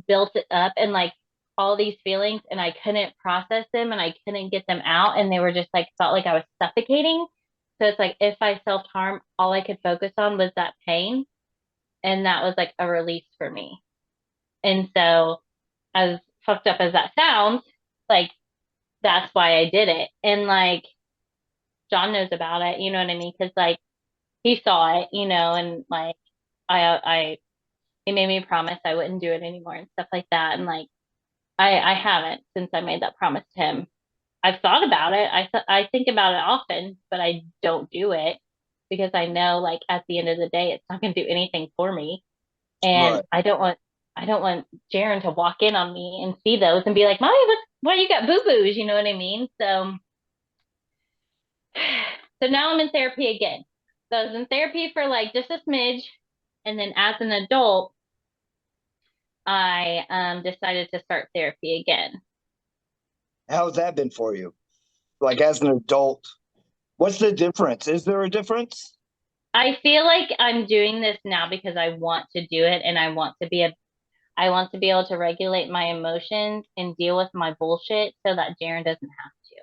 built it up and like all these feelings and I couldn't process them and I couldn't get them out and they were just like felt like I was suffocating. So it's like if I self-harm, all I could focus on was that pain and that was like a release for me. And so as fucked up as that sounds, like that's why I did it. And like John knows about it, you know what I mean? Because like he saw it, and like I he made me promise I wouldn't do it anymore and stuff like that. And like I haven't since I made that promise to him. I've thought about it. I think about it often, but I don't do it because I know like at the end of the day it's not going to do anything for me. And Right. I don't want Jaron to walk in on me and see those and be like, "Mommy, why you got boo-boos?" You know what I mean? So now I'm in therapy again. So I was in therapy for like just a smidge, and then as an adult, I decided to start therapy again. How's that been for you? Like as an adult, what's the difference? Is there a difference? I feel like I'm doing this now because I want to do it and I want to be able to regulate my emotions and deal with my bullshit so that Jaron doesn't have to.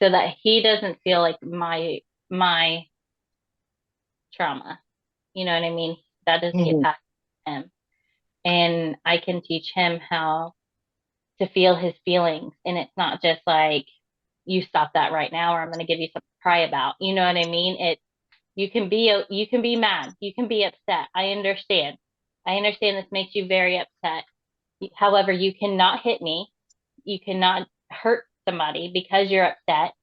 So that he doesn't feel like my trauma. You know what I mean? That doesn't get Mhm. past him. And I can teach him how to feel his feelings. And it's not just like, you stop that right now, or I'm going to give you something to cry about. You know what I mean? You can be mad. You can be upset. I understand. I understand this makes you very upset. However, you cannot hit me. You cannot hurt somebody because you're upset,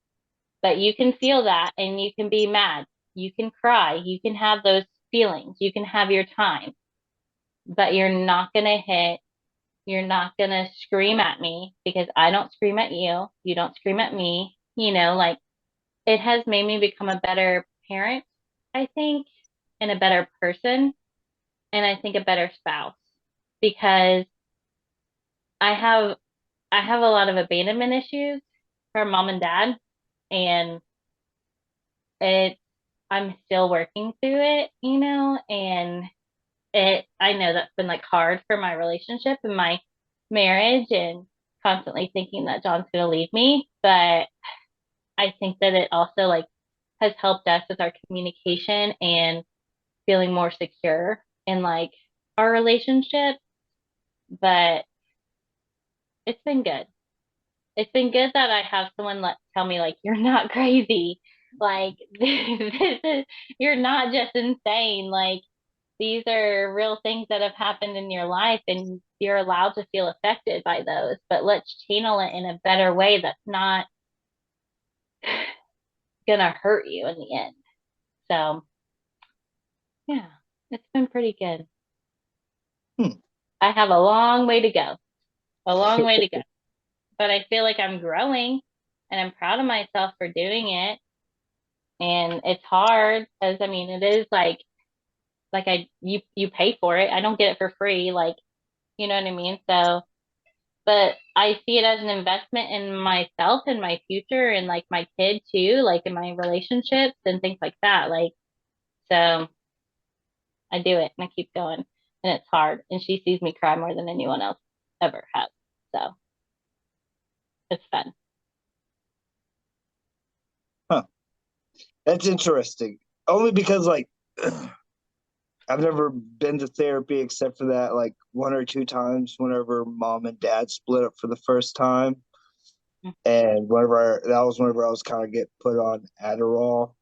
but you can feel that and you can be mad. You can cry. You can have those feelings. You can have your time, but you're not going to scream at me because I don't scream at you. You don't scream at me. Like it has made me become a better parent, I think, and a better person, and I think a better spouse because I have I have a lot of abandonment issues from mom and dad, and it I'm still working through it, and I know that's been like hard for my relationship and my marriage and constantly thinking that John's gonna leave me, but I think that it also like has helped us with our communication and feeling more secure in like our relationship, but it's been good. It's been good that I have someone tell me like you're not crazy. Like you're not just insane. Like these are real things that have happened in your life and you're allowed to feel affected by those, but let's channel it in a better way that's not gonna hurt you in the end. So, yeah, it's been pretty good. Hmm. I have a long way to go. A long way to go. But I feel like I'm growing and I'm proud of myself for doing it. And it's hard because I mean it is like you pay for it. I don't get it for free, like you know what I mean? So but I see it as an investment in myself and my future and like my kid too, like in my relationships and things like that. Like so I do it and I keep going. And it's hard. And she sees me cry more than anyone else ever has. So it's fun. Huh. That's interesting. Only because like I've never been to therapy except for that like one or two times whenever mom and dad split up for the first time. And that was whenever I was kind of get put on Adderall.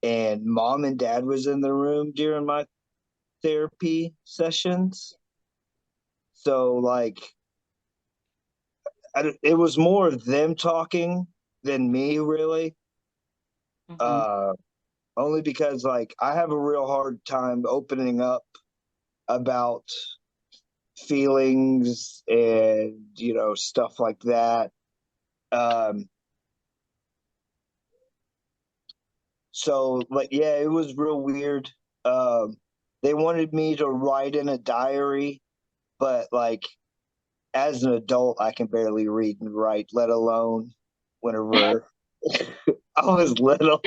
And mom and dad was in the room during my therapy sessions. So like it was more of them talking than me really. Mm-hmm. Uh Only because like I have a real hard time opening up about feelings and stuff like that. Um So like, yeah, it was real weird. They wanted me to write in a diary, but like as an adult, I can barely read and write, let alone whenever I was little.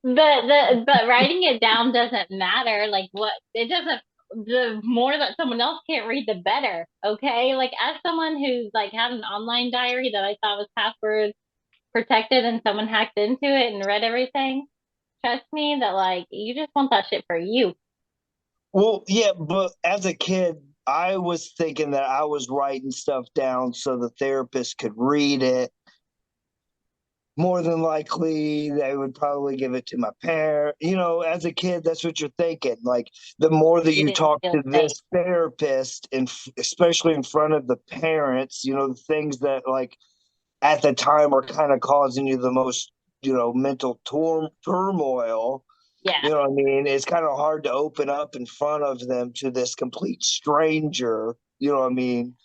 But writing it down doesn't matter. Like what it doesn't the more that someone else can't read, the better. Okay. Like as someone who's like had an online diary that I thought was password protected and someone hacked into it and read everything, trust me that like you just want that shit for you. Well, yeah, but as a kid, I was thinking that I was writing stuff down so the therapist could read it. More than likely, they would probably give it to my parent. As a kid, that's what you're thinking. Like, the more that You you didn't talk feel to safe. this therapist, and especially in front of the parents, the things that, like, at the time are kind of causing you the most, mental turmoil. Yeah. You know what I mean? It's kind of hard to open up in front of them to this complete stranger. You know what I mean?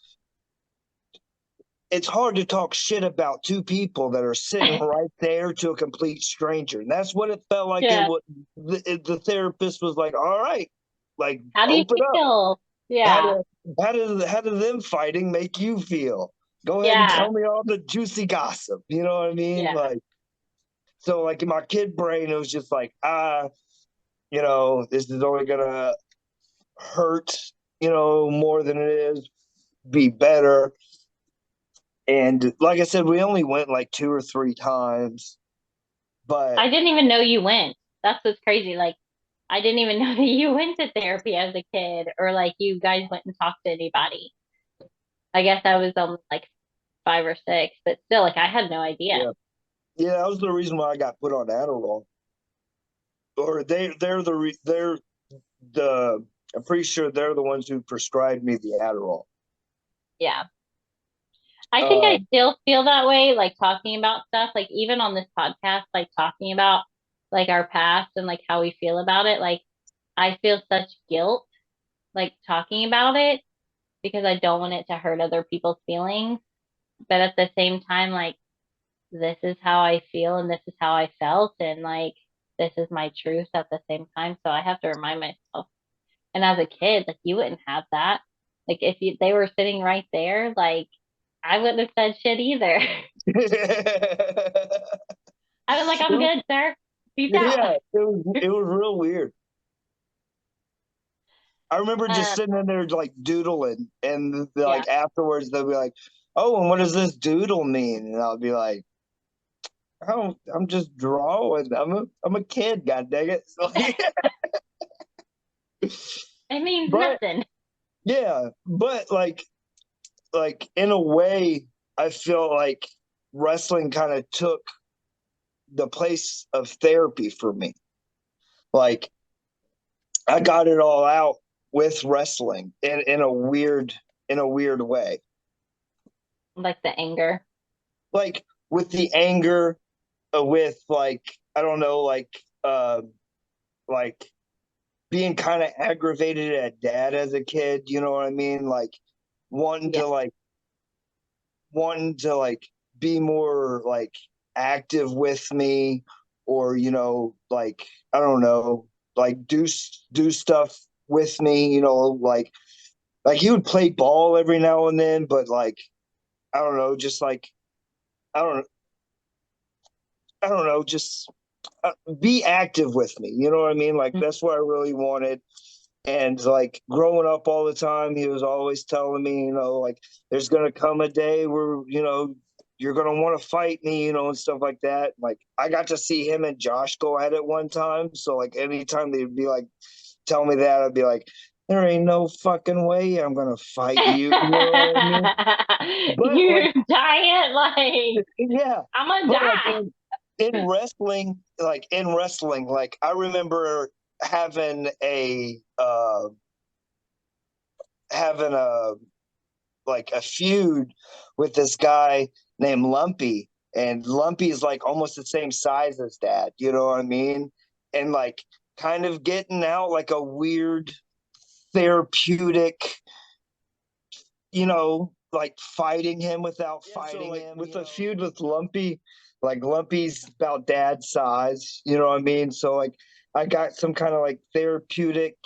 It's hard to talk shit about two people that are sitting right there to a complete stranger. And that's what it felt like. It Yeah. was the therapist was like, all right, like How do you open up. feel? How Yeah. do how do them fighting make you feel? Go ahead and Yeah. tell me all the juicy gossip. You know what I mean? Yeah. Like, so like in my kid brain, it was just like, this is only gonna hurt, more than it is be better. And like I said, we only went like 2 or 3 times, but I didn't even know you went. That's what's crazy. Like I didn't even know that you went to therapy as a kid or like you guys went and talked to anybody. I guess I was only like 5 or 6, but still like I had no idea. yeah, yeah, that was the reason why I got put on Adderall. Or they're the I'm pretty sure they're the ones who prescribed me the Adderall. Yeah. I think Uh, I still feel that way, like talking about stuff, like even on this podcast, like talking about like our past and like how we feel about it. Like I feel such guilt, like talking about it because I don't want it to hurt other people's feelings. But at the same time, like this is how I feel and this is how I felt and like this is my truth at the same time. So I have to remind myself. And as a kid, like you wouldn't have that. Like if they were sitting right there, like I wouldn't have said shit either. yeah, I was like, I'm good, sir. Peace out. it was real weird. I remember just Uh, sitting in there like doodling, and yeah. like afterwards they'll be like, "Oh, and what does this doodle mean?" And I'll be like, "Oh, I'm just drawing. I'm a kid. God dang it!" It means but nothing. yeah, but like in a way, I feel like wrestling kind of took the place of therapy for me. Like I got it all out with wrestling in a weird way. Like the anger. Like with the anger, with like I don't know, like being kind of aggravated at dad as a kid. You know what I mean? Like wanting Yeah. to like wanting to like be more like active with me, or like I don't know, like do stuff with me. Like he would play ball every now and then, but like I don't know, just like I don't I don't know, just be active with me. You know what I mean? Like Mm. that's what I really wanted. And like growing up all the time, he was always telling me, like there's gonna come a day where you're gonna want to fight me, and stuff like that. Like I got to see him and Josh go at it one time, so like anytime they'd be like, tell me that, I'd be like, there ain't no fucking way I'm gonna fight you. You know what I mean? But like, You're giant, like yeah, I'm gonna but like die. in wrestling, like I remember having a like a feud with this guy named Lumpy, and Lumpy is like almost the same size as Dad. You know what I mean? And like kind of getting out like a weird therapeutic, like fighting him without fighting him. With a feud with Lumpy, like Lumpy's about dad's size, you know what I mean? So like I got some kind of like therapeutic,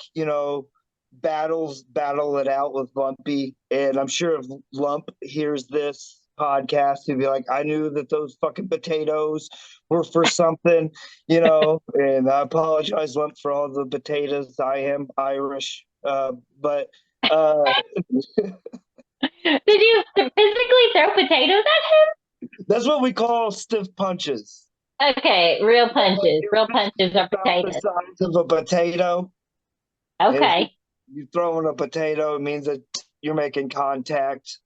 battle it out with Lumpy. And I'm sure if Lump hears this podcast, he'd be like, I knew that those fucking potatoes were for something, and I apologize, Lump, for all the potatoes. I am Irish. But Did you physically throw potatoes at that's what we call stiff punches. him? Okay, real punches. Real punches are About the potatoes. size of a potato. Okay. You throwing a potato, it means that you're making contact.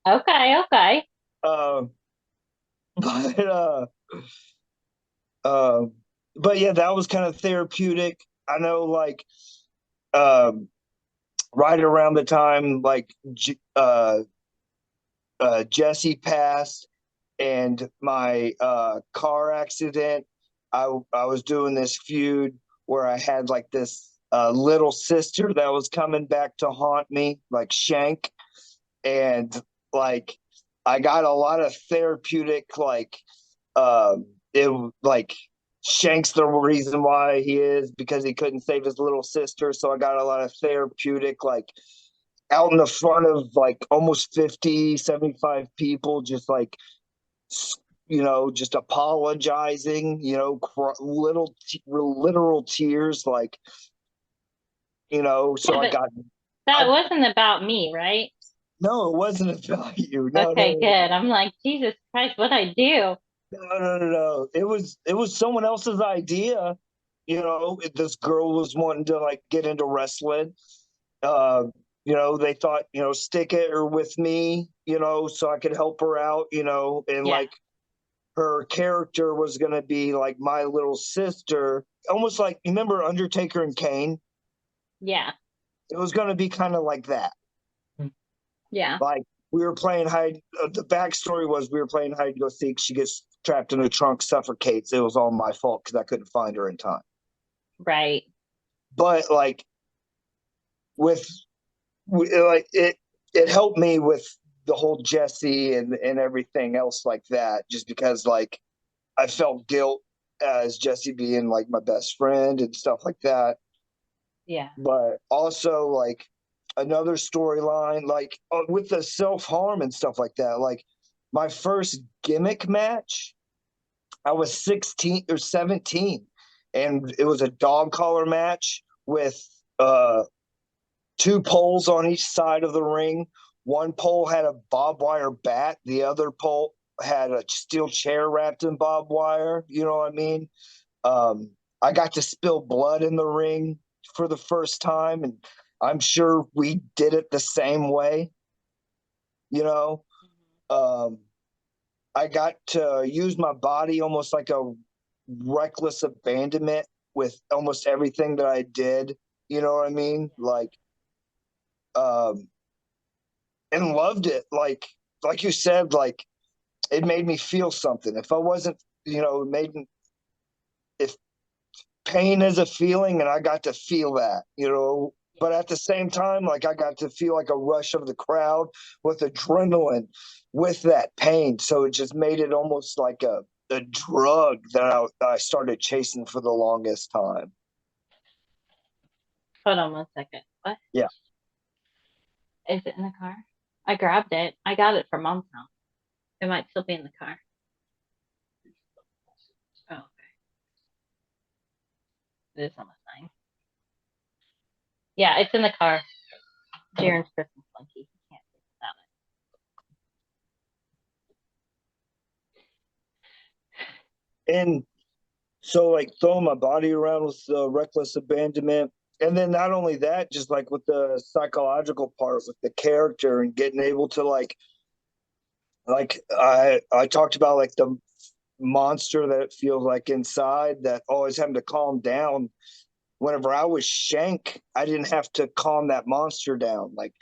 Okay. Uh, but uh, but yeah, that was kind of therapeutic. I know, like, um, right around the time like Jesse passed and my car accident, I was doing this feud where I had like this little sister that was coming back to haunt me, like Shank, and like I got a lot of therapeutic it like Shank's the reason why he is because he couldn't save his little sister, so I got a lot of therapeutic like out in the front of like almost 50, 75 people, just like just apologizing, little literal tears, like, so Yeah, I but got that I wasn't about me, right? no, it wasn't about you. No, Okay, no, good. I'm like, Jesus Christ, what'd I do? no. It was someone else's idea. This girl was wanting to like get into wrestling. Uh, they thought, stick it or with me, so I could help her out, and Yeah. like her character was gonna be like my little sister, almost like you remember Undertaker and Kane? Yeah. It was gonna be kind of like that. Yeah. Like we were playing hide. The backstory was we were playing hide and go seek. She gets trapped in a trunk, suffocates. It was all my fault because I couldn't find her in time. Right. But like with like it helped me with the whole Jesse and everything else like that, just because like I felt guilt as Jesse being like my best friend and stuff like that. Yeah. But also like another storyline, like with the self harm and stuff like that. Like my first gimmick match, I was 16 or 17, and it was a dog collar match with two poles on each side of the ring. One pole had a barbed wire bat, the other pole had a steel chair wrapped in barbed wire. You know what I mean? I got to spill blood in the ring for the first time, and I'm sure we did it the same way. You know, um, I got to use my body almost like a reckless abandonment with almost everything that I did. You know what I mean? Um, and loved it. Like you said, like it made me feel something. If I wasn't, it made me, if pain is a feeling and I got to feel that, but at the same time, like I got to feel like a rush of the crowd with adrenaline with that pain. So it just made it almost like a drug that I started chasing for the longest time. Hold on 1 second. What? Yeah. Is it in the car? I grabbed it. I got it from mom's house. It might still be in the car. Oh, okay. It is on the sign. Yeah, it's in the car. Jaren's Christmas monkey. He can't do without And so like throwing my body around with reckless abandonment. And then not only that, just like with the psychological part with the character and getting able to like I talked about like the monster that it feels like inside that always having to calm down. Whenever I was Shank, I didn't have to calm that monster down. Like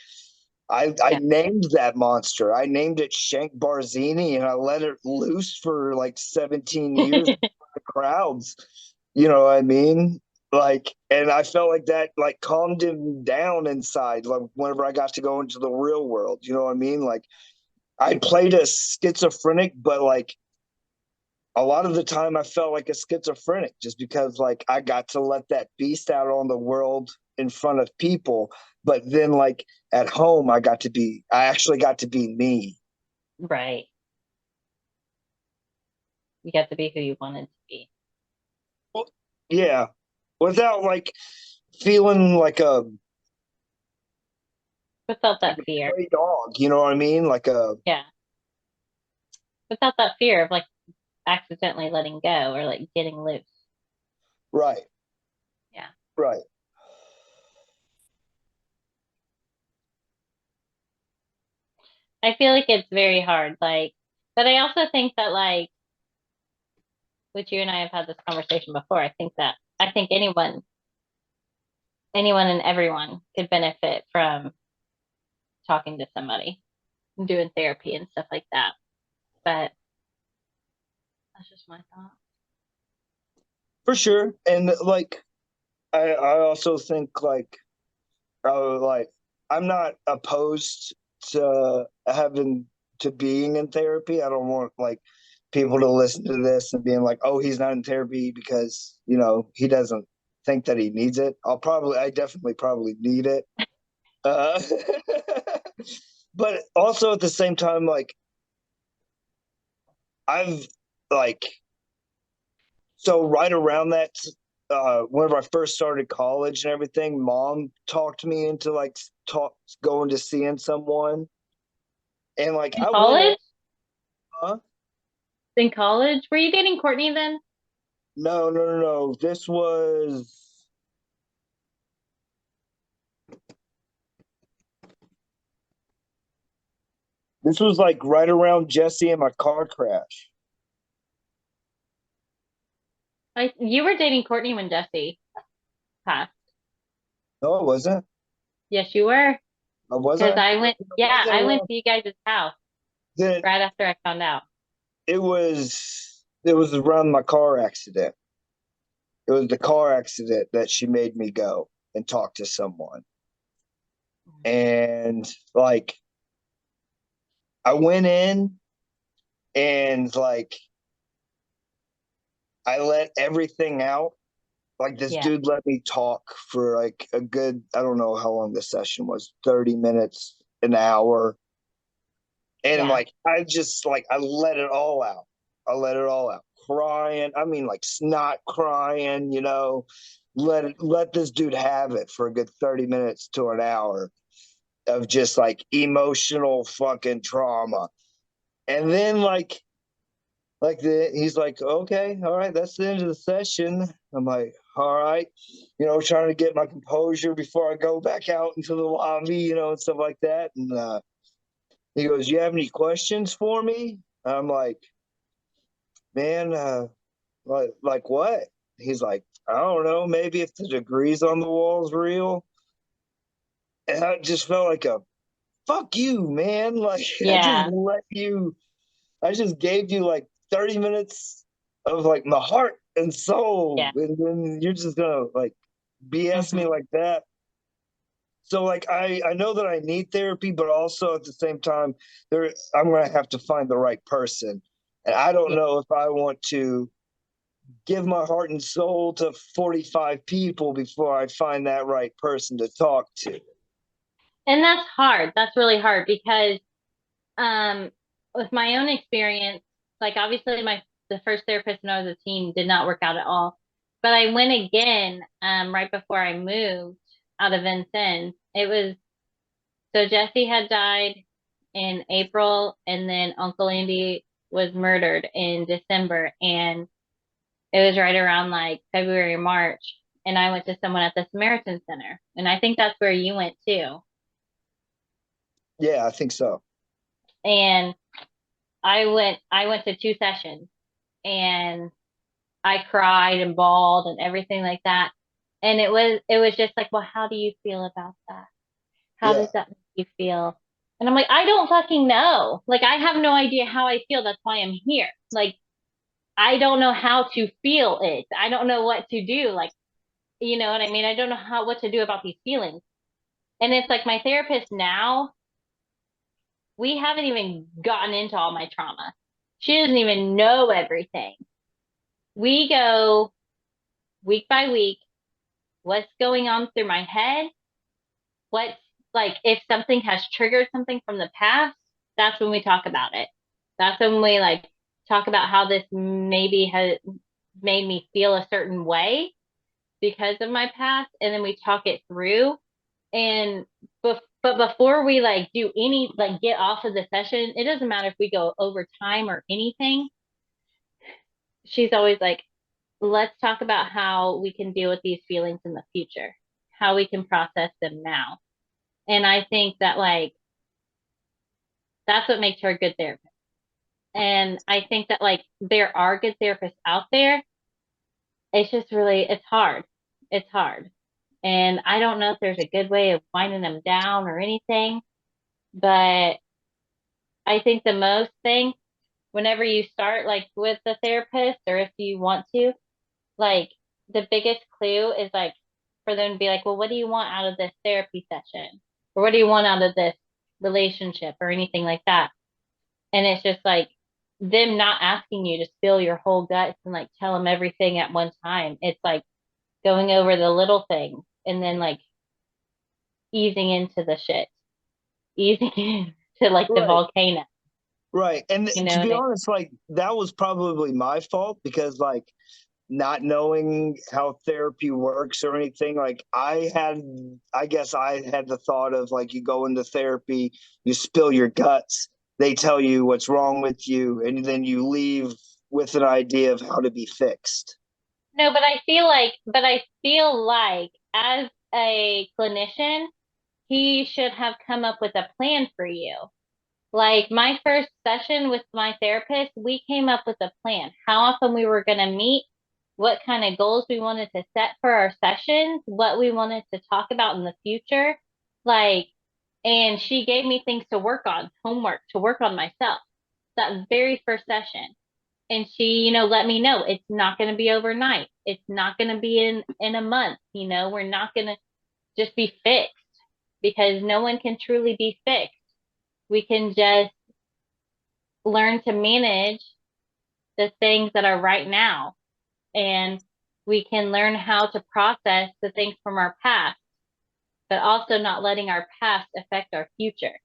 I Yeah. named that monster. I named it Shank Barzini, and I let it loose for like 17 years it. in the crowds. You know what I mean? Like, and I felt like that like calmed him down inside, like whenever I got to go into the real world, you know what I mean? Like I played a schizophrenic, but like a lot of the time I felt like a schizophrenic just because like I got to let that beast out on the world in front of people. But then like at home I actually got to be me. Right. You got to be who you wanted to be. Well, yeah. Without like feeling Without like that a fear. stray dog, you know what I mean? Like a Yeah. Without that fear of like accidentally letting go or like getting loose. right, Yeah. right. I feel like it's very hard. Like, but I also think that like, which you and I have had this conversation before, I think anyone and everyone could benefit from talking to somebody, doing therapy and stuff like that. But that's just my thought. For sure. And like I also think like I'm not opposed to having to being in therapy. I don't want like people to listen to this and being like, "Oh, he's not in therapy because he doesn't think that he needs it." I definitely probably need it. Uh, but also at the same time, like I've like so right around that whenever I first started college and everything, mom talked me into like talk going to seeing someone. And like In I went in, college? huh? In college? Were you dating Courtney then? No, no, no, no. This was like right around Jesse and my car crash. You were dating Courtney when Jesse passed. No, it wasn't. Yes, you were. Was Because I? It wasn't I went around to you guys' house then. right after I found out. It was around my car accident. It was the car accident that she made me go and talk to someone. And like I went in and like I let everything out. Like this Yeah, dude let me talk for like a good, I don't know how long the session was, 30 minutes, an hour. And yeah. like I let it all out. I let it all out. Crying. I mean like snot crying, let this dude have it for a good 30 minutes to an hour of just like emotional fucking trauma. And then he's like, okay, all right, that's the end of the session. I'm like, all right, trying to get my composure before I go back out into the lobby, and stuff like that. And he goes, you have any questions for me? I'm like, man, like what? He's like, I don't know, maybe if the degrees on the wall's real. And I just felt like a fuck you, man. Like Yeah, I just gave you like 30 minutes of like my heart and soul. yeah. And then you're just gonna like BS me Hmm. like that. So like I know that I need therapy, but also at the same time, I'm gonna have to find the right person. And I don't Yeah. know if I want to give my heart and soul to 45 people before I find that right person to talk to. And that's hard. That's really hard because um with my own experience, like obviously the first therapist when I was a teen did not work out at all. But I went again right before I moved out of Vincennes. It was so Jesse had died in April and then Uncle Andy was murdered in December and it was right around like February, March. And I went to someone at the Samaritan Center. And I think that's where you went too. Yeah, I think so. And I went to two sessions and I cried and bawled and everything like that. And it was just like, well, how do you feel about that? How Yeah. does that make you feel? And I'm like, I don't fucking know. Like I have no idea how I feel. That's why I'm here. Like I don't know how to feel it. I don't know what to do. Like You know what I mean? I don't know what to do about these feelings. And it's like my therapist now, we haven't even gotten into all my trauma. She doesn't even know everything. We go week by week, what's going on through my head, what's like if something has triggered something from the past, that's when we talk about it. That's when we like talk about how this maybe has made me feel a certain way because of my past, and then we talk it through. And but before we like do any like get off of the session, it doesn't matter if we go over time or anything. She's always like, let's talk about how we can deal with these feelings in the future, how we can process them now. And I think that like that's what makes her a good therapist. And I think that like there are good therapists out there. It's just really it's hard. It's hard. And I don't know if there's a good way of winding them down or anything, but I think the most thing whenever you start like with the therapist or if you want to, like the biggest clue is like for them to be like, well, what do you want out of this therapy session? Or what do you want out of this relationship or anything like that? And it's just like them not asking you to spill your whole guts and like tell them everything at one time. It's like going over the little things and then like easing into the shit, easing into like the Right. volcano. Right. And You know to what be I mean? honest, like that was probably my fault because like not knowing how therapy works or anything, like I guess I had the thought of like you go into therapy, you spill your guts, they tell you what's wrong with you, and then you leave with an idea of how to be fixed. No, but I feel like as a clinician, he should have come up with a plan for you. Like my first session with my therapist, we came up with a plan, how often we were going to meet, what kind of goals we wanted to set for our sessions, what we wanted to talk about in the future. Like, and she gave me things to work on, homework to work on myself. That very first session. And she, let me know it's not going to be overnight. It's not going to be in a month. We're not going to just be fixed because no one can truly be fixed. We can just learn to manage the things that are right now. And we can learn how to process the things from our past, but also not letting our past affect our future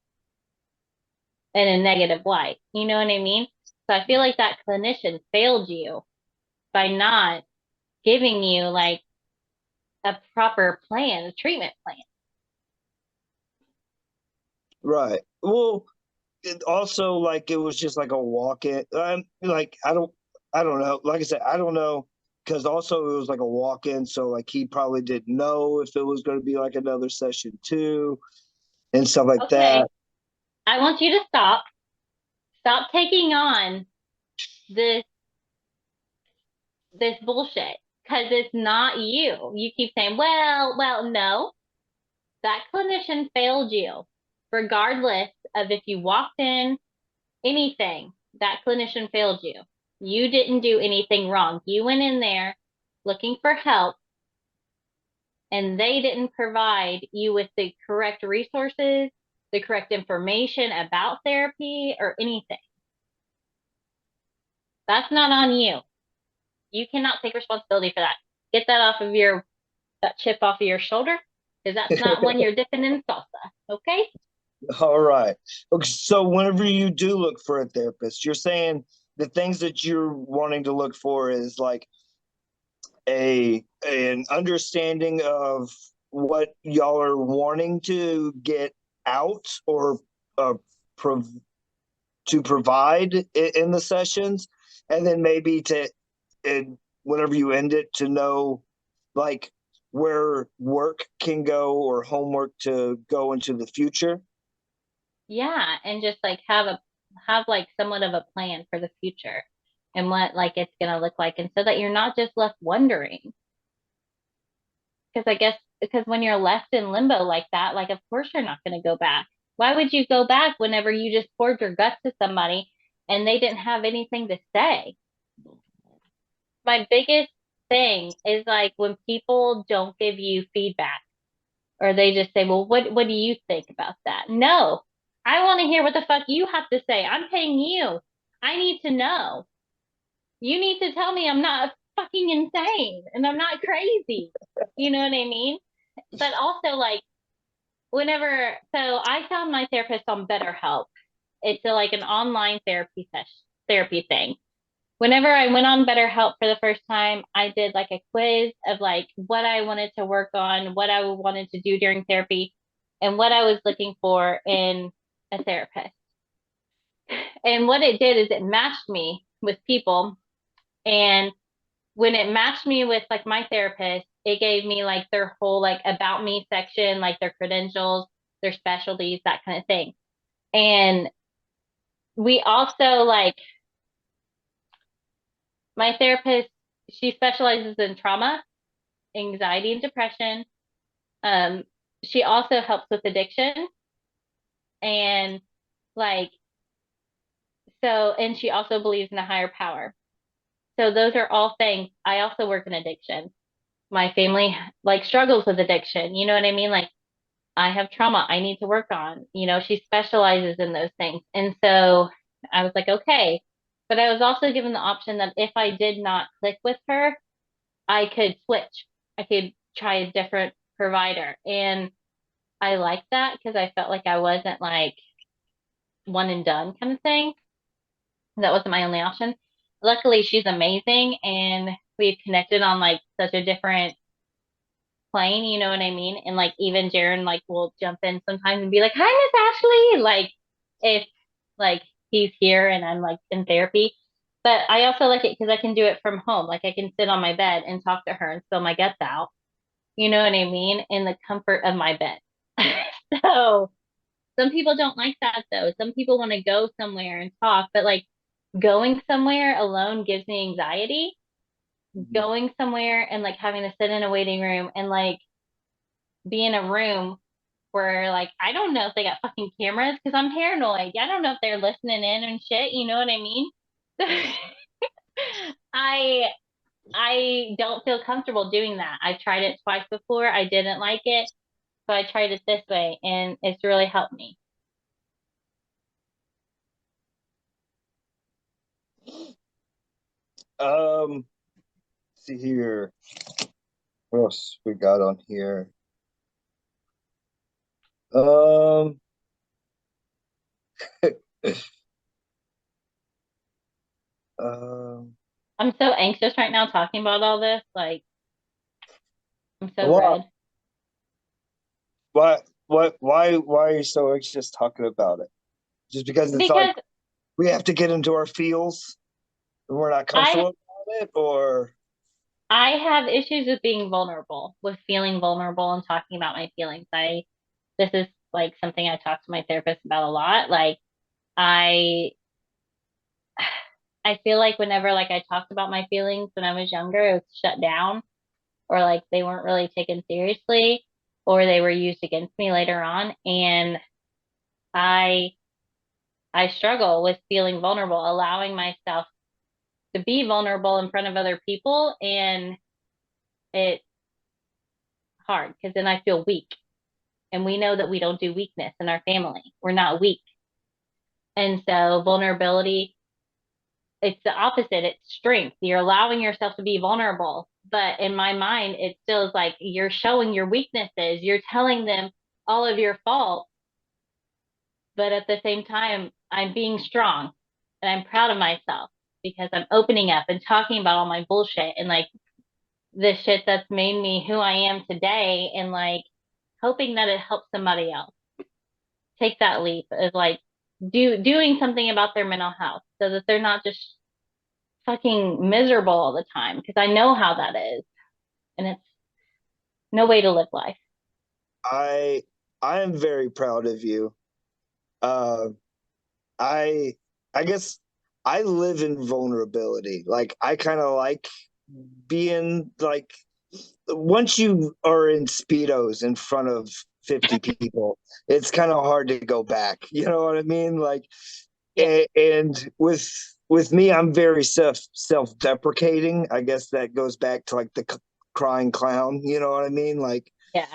in a negative light. You know what I mean? So I feel like that clinician failed you by not giving you like a proper plan, a treatment plan. Right. Well, it also like it was just like a walk-in. Like I don't know. Like I said, I don't know because also it was like a walk-in, so like he probably didn't know if it was going to be like another session too and stuff like Okay, that. I want you to stop taking on this this bullshit because it's not you. You keep saying, well, no, that clinician failed you, regardless of if you walked in anything, that clinician failed you. You didn't do anything wrong. You went in there looking for help and they didn't provide you with the correct resources, the correct information about therapy or anything. That's not on you. You cannot take responsibility for that. Get that chip off of your shoulder because that's not when you're dipping in salsa. Okay? All right. Okay, so whenever you do look for a therapist, you're saying the things that you're wanting to look for is like an understanding of what y'all are wanting to get out or uh, prov- to provide in the sessions, and then maybe to whenever you end it to know like where work can go or homework to go into the future. Yeah, and just like have like somewhat of a plan for the future and what like it's gonna look like, and so that you're not just left wondering. Because I guess because when you're left in limbo like that, like of course you're not gonna go back. Why would you go back whenever you just poured your guts to somebody and they didn't have anything to say? My biggest thing is like when people don't give you feedback or they just say, well, what do you think about that? No, I want to hear what the fuck you have to say. I'm paying you. I need to know. You need to tell me I'm not fucking insane and I'm not crazy. You know what I mean? But also like so I found my therapist on BetterHelp. It's like an online therapy thing. Whenever I went on BetterHelp for the first time, I did like a quiz of like what I wanted to work on, what I wanted to do during therapy, and what I was looking for in a therapist. And what it did is it matched me with people. And when it matched me with like my therapist, it gave me like their whole like about me section, like their credentials, their specialties, that kind of thing. And we also like my therapist, she specializes in trauma, anxiety, and depression. Um, she also helps with addiction and like and she also believes in a higher power. So those are all things. I also work in addiction. My family like struggles with addiction. You know what I mean? Like I have trauma I need to work on. You know, she specializes in those things. And so I was like, okay. But I was also given the option that if I did not click with her, I could switch. I could try a different provider. And I liked that because I felt like I wasn't like one and done kind of thing. That wasn't my only option. Luckily, she's amazing and we've connected on like such a different plane, you know what I mean? And like even Jaron like will jump in sometimes and be like, "Hi, Miss Ashley," like if like he's here and I'm like in therapy. But I also like it because I can do it from home. Like I can sit on my bed and talk to her and spill my guts out. You know what I mean? In the comfort of my bed. So some people don't like that though. Some people want to go somewhere and talk, but like going somewhere alone gives me anxiety. Going somewhere and like having to sit in a waiting room and like be in a room where like I don't know if they got fucking cameras because I'm paranoid. I don't know if they're listening in and shit. You know what I mean? I I don't feel comfortable doing that. I tried it twice before. I didn't like it, so I tried it this way, and it's really helped me. See here. What else we got on here? Um, um, I'm so anxious right now talking about all this. Like I'm so why, red why are you so anxious talking about it? Just because it's like because we have to get into our feels and we're not I comfortable about it, or I have issues with being vulnerable, with feeling vulnerable and talking about my feelings. I This is like something I talk to my therapist about a lot. Like I I feel like whenever like I talked about my feelings when I was younger, it was shut down or like they weren't really taken seriously or they were used against me later on. And I I struggle with feeling vulnerable, allowing myself to be vulnerable in front of other people, and it's hard because then I feel weak. And we know that we don't do weakness in our family. We're not weak. And so vulnerability, it's the opposite. It's strength. You're allowing yourself to be vulnerable. But in my mind, it still is like you're showing your weaknesses. You're telling them all of your faults. But at the same time, I'm being strong and I'm proud of myself because I'm opening up and talking about all my bullshit and like the shit that's made me who I am today and like hoping that it helps somebody else take that leap of like doing something about their mental health so that they're not just fucking miserable all the time because I know how that is and it's no way to live life. I I am very proud of you. Uh, I I guess I live in vulnerability. Like I kind of like being like once you are in speedos in front of 50 people, it's kind of hard to go back. You know what I mean? Like Yeah. and with with me, I'm very self-deprecating. I guess that goes back to like the crying clown. You know what I mean? Like Yeah.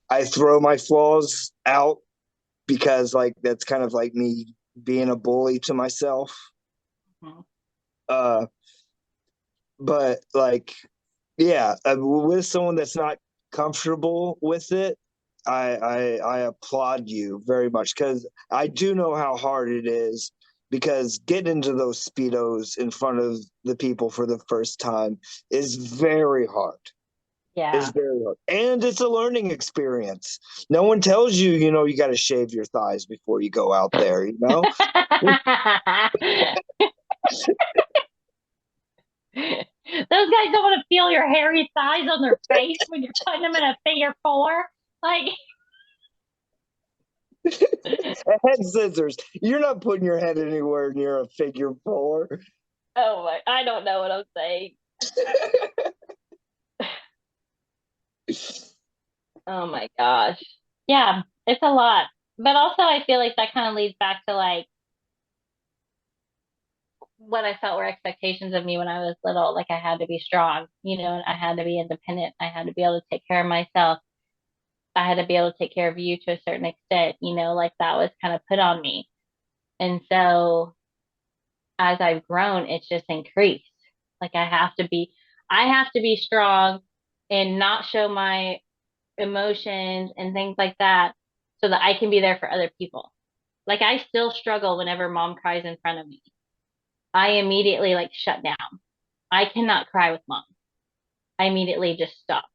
I throw my flaws out because like that's kind of like me being a bully to myself. Mhm. Uh, but like, yeah, with someone that's not comfortable with it, I applaud you very much because I do know how hard it is. Because getting into those speedos in front of the people for the first time is very hard. Is Yeah. very hard, and it's a learning experience. No one tells you, you got to shave your thighs before you go out there. Those guys don't want to feel your hairy thighs on their face when you're putting them in a figure four. Like, Head scissors. You're not putting your head anywhere near a figure four. oh my, I don't know what I'm saying. Oh my gosh. Yeah, it's a lot. But also I feel like that kind of leads back to like what I felt were expectations of me when I was little. Like I had to be strong, and I had to be independent. I had to be able to take care of myself. I had to be able to take care of you to a certain extent, like that was kind of put on me. And so as I've grown, it's just increased. Like I have to be strong and not show my emotions and things like that so that I can be there for other people. Like I still struggle whenever mom cries in front of me. I immediately like shut down. I cannot cry with mom. I immediately just stop.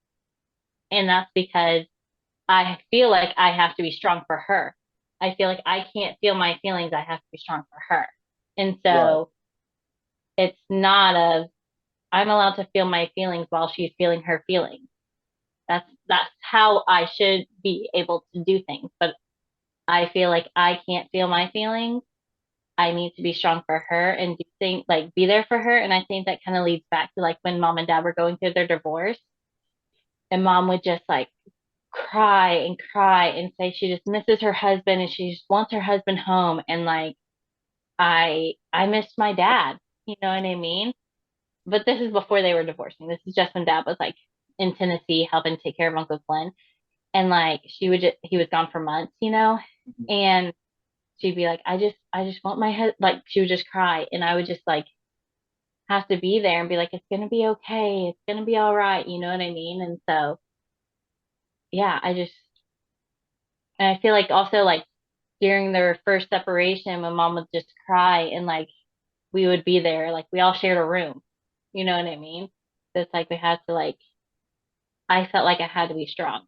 And that's because I feel like I have to be strong for her. I feel like I can't feel my feelings. I have to be strong for her. And Right, so it's not a I'm allowed to feel my feelings while she's feeling her feelings. That's how I should be able to do things. But I feel like I can't feel my feelings. I need to be strong for her and do things like be there for her. And I think that kind of leads back to like when mom and dad were going through their divorce and mom would just like cry and say she just misses her husband and she just wants her husband home. And like I missed my dad. You know what I mean? But this is before they were divorcing. This is just when dad was like in Tennessee helping take care of Uncle Glenn. And like he was gone for months. And she'd be like, I just want my head like she would just cry and I would just like have to be there and be like, it's gonna be okay, it's gonna be all right, you know what I mean? And so yeah, and I feel like also like during their first separation when mom would just cry and like we would be there, like we all shared a room, you know what I mean? So it's like we had to like I felt like I had to be strong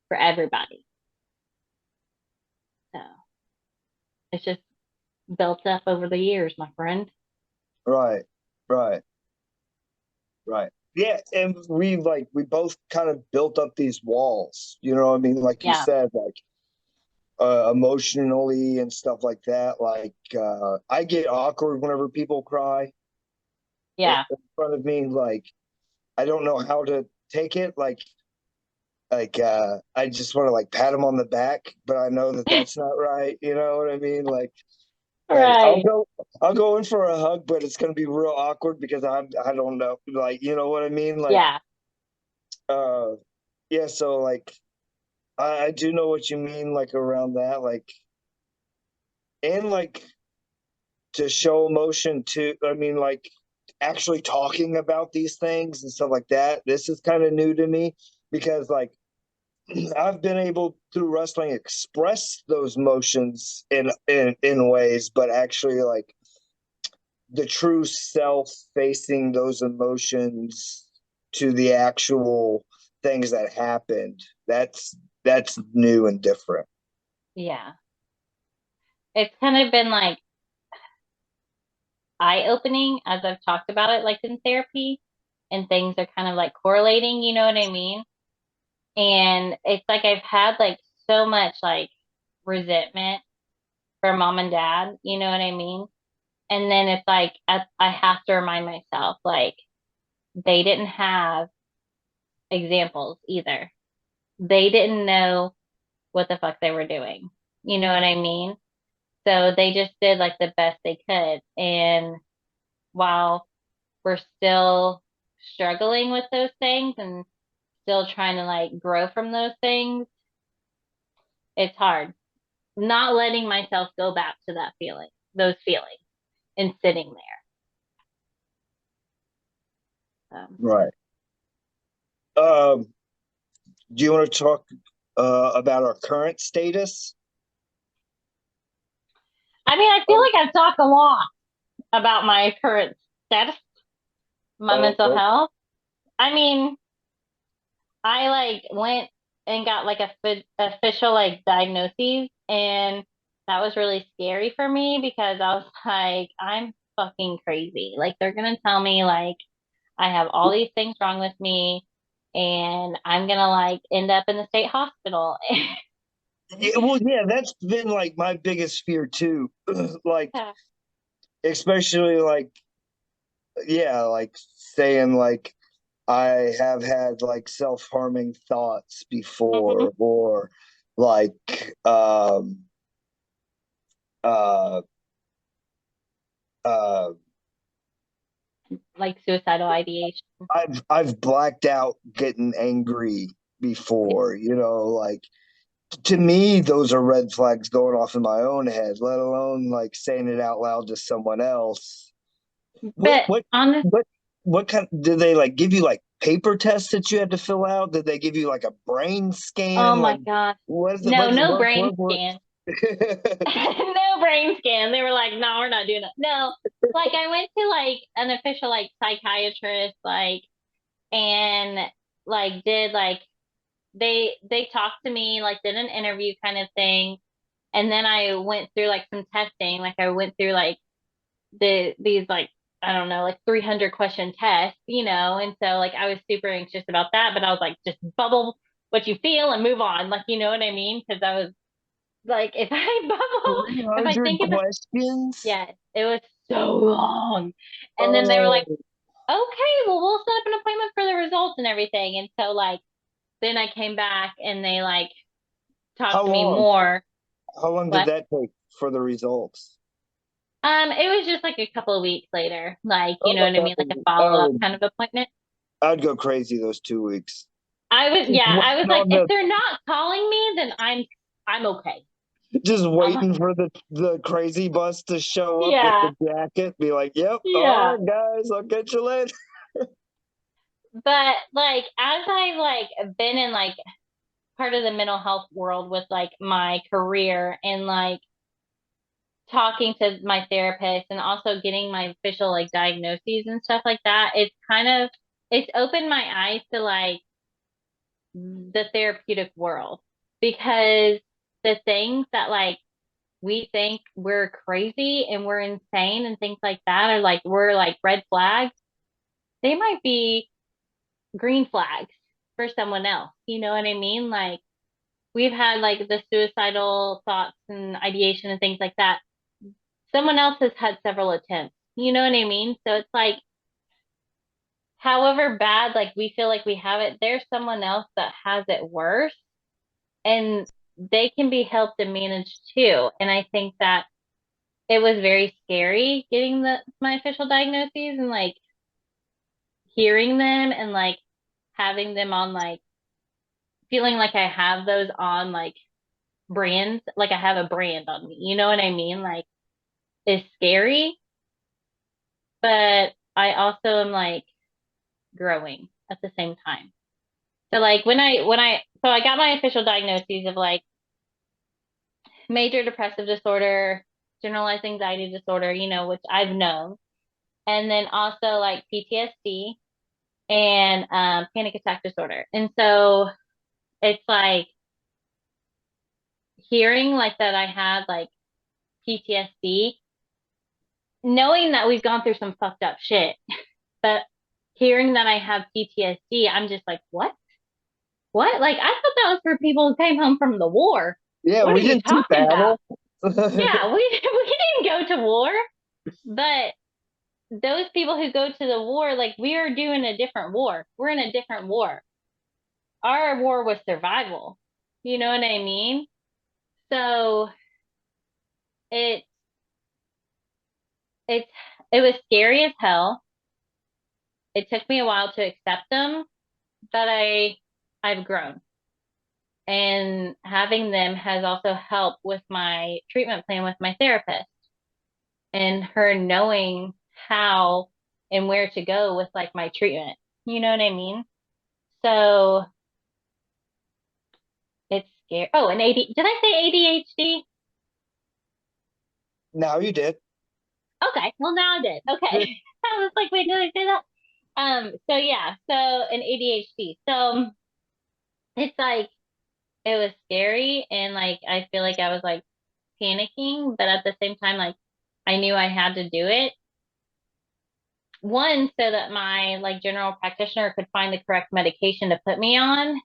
for everybody. So it's just built up over the years, my friend. right, right, right. Yeah, and we both kind of built up these walls. You know what I mean? Like you Yeah. said, like emotionally and stuff like that. Like I get awkward whenever people cry Yeah. in front of me. Like I don't know how to take it. Like I just want to like pat him on the back, but I know that that's not right. You know what I mean? Like Right. I'll go in for a hug, but it's gonna be real awkward because I don't know, like you know what I mean? Like Yeah. uh yeah, so like I do know what you mean, like around that, like and like to show emotion too. I mean, like actually talking about these things and stuff like that. This is kind of new to me because like I've been able through wrestling express those emotions in ways, but actually like the true self facing those emotions to the actual things that happened. That's new and different. Yeah. It's kind of been like eye-opening as I've talked about it like in therapy and things are kind of like correlating, you know what I mean? And it's like I've had like so much like resentment for mom and dad, you know what I mean? And then it's like I have to remind myself like they didn't have examples either. They didn't know what the fuck they were doing. You know what I mean? So they just did like the best they could. And while we're still struggling with those things and still trying to like grow from those things, it's hard. Not letting myself go back to those feelings and sitting there. Right. Um, do you want to talk about our current status? I mean, I feel like I've talked a lot about my current status, my mental Oh, health. I mean, I like went and got like official like diagnoses, and that was really scary for me because I was like, I'm fucking crazy. Like they're gonna tell me like I have all these things wrong with me, and I'm gonna like end up in the state hospital. yeah, well, yeah, that's been like my biggest fear too. Like, Yeah. especially like, yeah, like saying like I have had like self-harming thoughts Mhm. before, or like uh uh Like suicidal ideation. I've blacked out getting angry before, like to me those are red flags going off in my own head, let alone like saying it out loud to someone else. What But what honest, what what kind did they like give you like paper tests that you had to fill out? Did they give you like a brain oh scan? my Like gosh. what is it No, no brain what scan. No brain scan. They were like, no, we're not doing it. No, like I went to like an official like psychiatrist, like, and like did like they talked to me, like did an interview kind of thing. And then I went through like some testing. Like I went through like these like I don't know, like 300 question tests, and so like I was super anxious about that, but I was like, just bubble what you feel and move on. Like, you know what I mean? Because I was like, if I bubble, if I 300 think about, questions? yes, it was so long. And then they were like, Oh, okay, well, we'll set up an appointment for the results and everything. And so like, then I came back and they like talked how to me long? more. How long did But that take for the results? it was just like a couple of weeks later, like, you know Oh, what I mean? Like a follow-up kind of appointment. I'd go crazy those 2 weeks. Yeah, I was like, On if the they're not calling me, then I'm okay. just I'm like, waiting for the crazy bus to show up with yeah, the jacket, be like, "Yep, all yeah. right, guys, I'll catch you later." But like as I like been in like part of the mental health world with like my career and like talking to my therapist and also getting my official like diagnoses and stuff like that, it's opened my eyes to like the therapeutic world because the things that like we think we're crazy and we're insane and things like that are like we're like red flags. They might be green flags for someone else. You know what I mean? Like we've had like the suicidal thoughts and ideation and things like that. Someone else has had several attempts. You know what I mean? So it's like, however bad like we feel like we have it, there's someone else that has it worse, and they can be helped and managed too. And I think that it was very scary getting my official diagnoses and like hearing them and like having them on like feeling like I have those on like brands, like I have a brand on me. You know what I mean? Like is scary, but I also am like growing at the same time. So like so I got my official diagnoses of like major depressive disorder, generalized anxiety disorder, which I've known, and then also like PTSD and panic attack disorder. And so it's like hearing like that I had like PTSD, knowing that we've gone through some fucked up shit, but hearing that I have PTSD, I'm just like, what? What? Like, I thought that was for people who came home from the war. Yeah, What are we you didn't do talking about? battle. Yeah, we didn't go to war, but those people who go to the war, like, we are doing a different war. We're in a different war. Our war was survival. You know what I mean? So it it's it was scary as hell. It took me a while to accept them, but I've grown. And having them has also helped with my treatment plan with my therapist and her knowing how and where to go with like my treatment. You know what I mean? So it's scary. Oh, and did I say ADHD? Now you did. Okay, well now I did. Okay. I was like, wait, did I say that? So yeah, so an ADHD. So it's like it was scary and like I feel like I was like panicking, but at the same time, like I knew I had to do it. One, so that my like general practitioner could find the correct medication to put me on,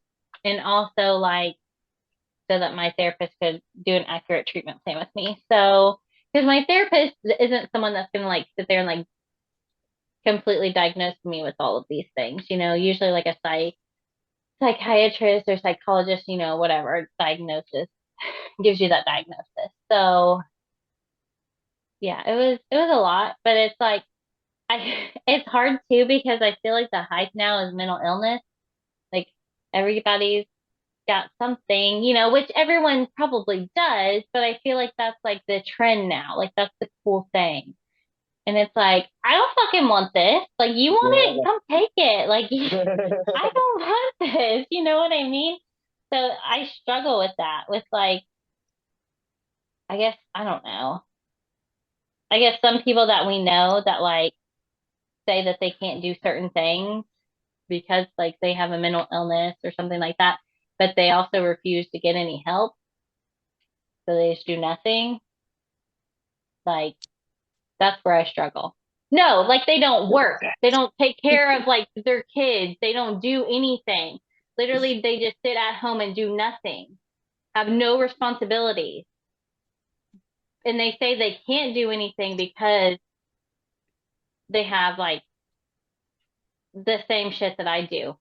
and also like so that my therapist could do an accurate treatment plan with me. So, because my therapist isn't someone that's gonna like sit there and like completely diagnose me with all of these things. Usually like a psychiatrist or psychologist, whatever diagnosis gives you that diagnosis. So yeah, it was a lot, but it's like it's hard too because I feel like the hype now is mental illness. Like everybody's got something, which everyone probably does, but I feel like that's like the trend now. Like that's the cool thing. And it's like, I don't fucking want this. Like you want it, come take it. Like I don't want this. You know what I mean? So I struggle with that, with like, I guess, I don't know. I guess some people that we know that like say that they can't do certain things because like they have a mental illness or something like that, but they also refuse to get any help. So they just do nothing. Like that's where I struggle. No, like they don't work. They don't take care of like their kids. They don't do anything. Literally, they just sit at home and do nothing, have no responsibilities. And they say they can't do anything because they have like the same shit that I do.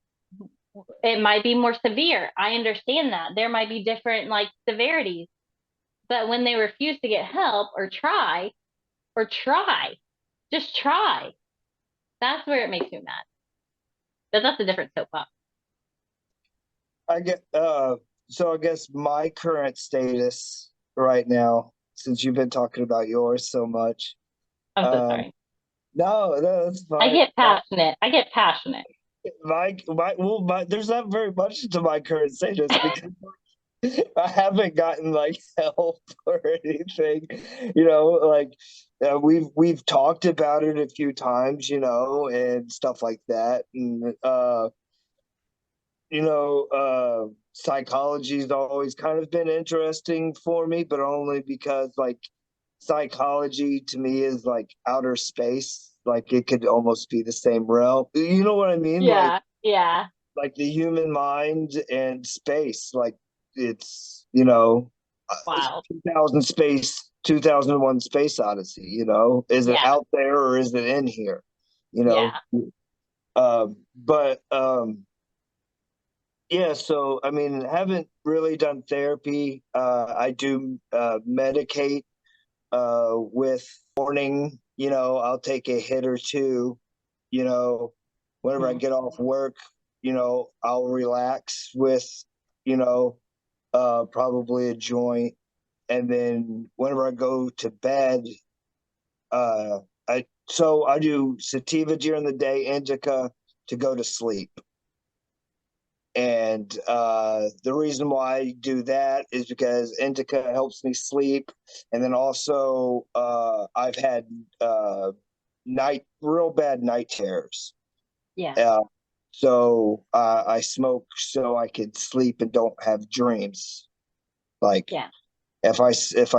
It might be more severe. I understand that. There might be different like severities. But when they refuse to get help or try, just try, that's where it makes me mad. But that's a different soapbox. I get so I guess my current status right now, since you've been talking about yours so much. I'm so Um sorry. no, that's I fine. get passionate. I get passionate. There's not very much to my current status because I haven't gotten like help or anything, like we've talked about it a few times, and stuff like that. And psychology's always kind of been interesting for me, but only because like psychology to me is like outer space. Like it could almost be the same realm. You know what I mean? Yeah, yeah, Like the human mind and space. Like it's, wow. 2001 Space Odyssey, is it Yeah, out there or is it in here? You know? yeah, But yeah, so I mean, haven't really done therapy. I do medicate with morning, I'll take a hit or two, you know, whenever I mhm, get off work, I'll relax with, you know, probably a joint. And then whenever I go to bed, uh, I do sativa during the day, indica to go to sleep. And the reason why I do that is because indica helps me sleep. And then also, I've had real bad night terrors. yeah, Uh, so I smoke so I could sleep and don't have dreams. Like yeah, if I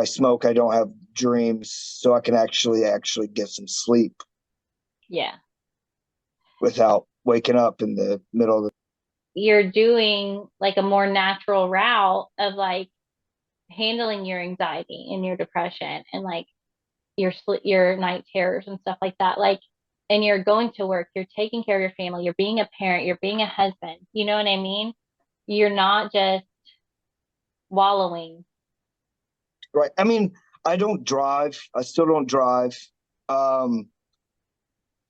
smoke, I don't have dreams, so I can actually get some sleep yeah. without waking up in the middle of the. You're doing like a more natural route of like handling your anxiety and your depression and like your night terrors and stuff like that. Like, and you're going to work, you're taking care of your family, you're being a parent, you're being a husband. You know what I mean? You're not just wallowing. Right. I mean, I don't drive. I still don't drive. Um,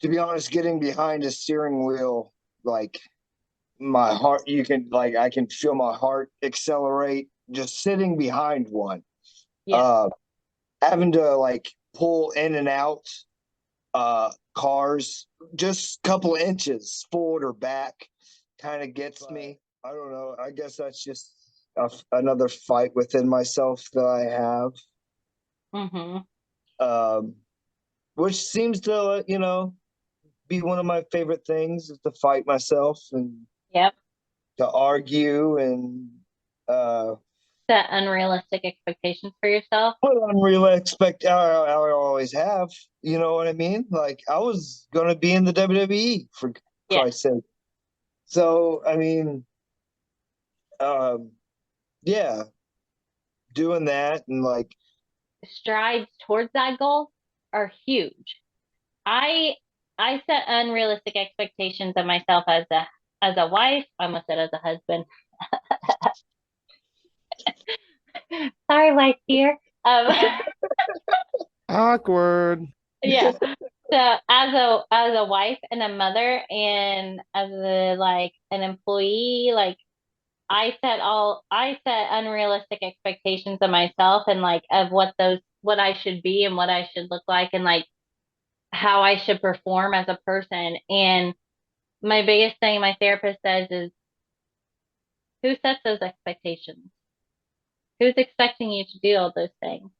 to be honest, getting behind a steering wheel, like my heart, I can feel my heart accelerate just sitting behind one. Yeah. Having to like pull in and out cars just a couple of inches forward or back kind of gets me. I don't know. I guess that's just another fight within myself that I have. Um, which seems to, be one of my favorite things is to fight myself and Yep. to argue and Set unrealistic expectations for yourself. put unreal I always have. You know what I mean? Like I was gonna be in the WWE for Yeah. Christ's sake. So I mean, um, yeah, doing that and like Strides towards that goal are huge. I I set unrealistic expectations of myself as a wife. I almost said as a husband. Sorry, wife dear. Awkward. Yeah. So as a wife and a mother and as a like an employee, like I set unrealistic expectations of myself and like of what I should be and what I should look like and like how I should perform as a person. And my biggest thing my therapist says is who sets those expectations? Who's expecting you to do all those things?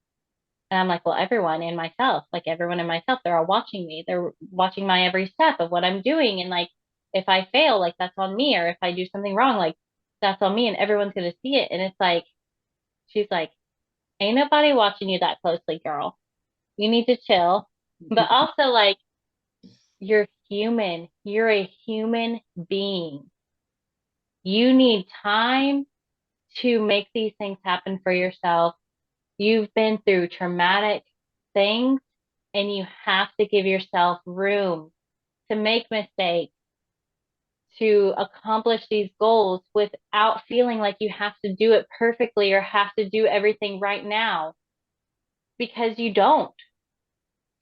And I'm like, well, everyone in myself, like everyone in myself, they're all watching me. They're watching my every step of what I'm doing. And like, if I fail, like that's on me. Or if I do something wrong, like that's on me and everyone's going to see it. And it's like, she's like, ain't nobody watching you that closely, girl. You need to chill. But also like, you're human. You're a human being. You need time to make these things happen for yourself. You've been through traumatic things and you have to give yourself room to make mistakes, to accomplish these goals without feeling like you have to do it perfectly or have to do everything right now because you don't.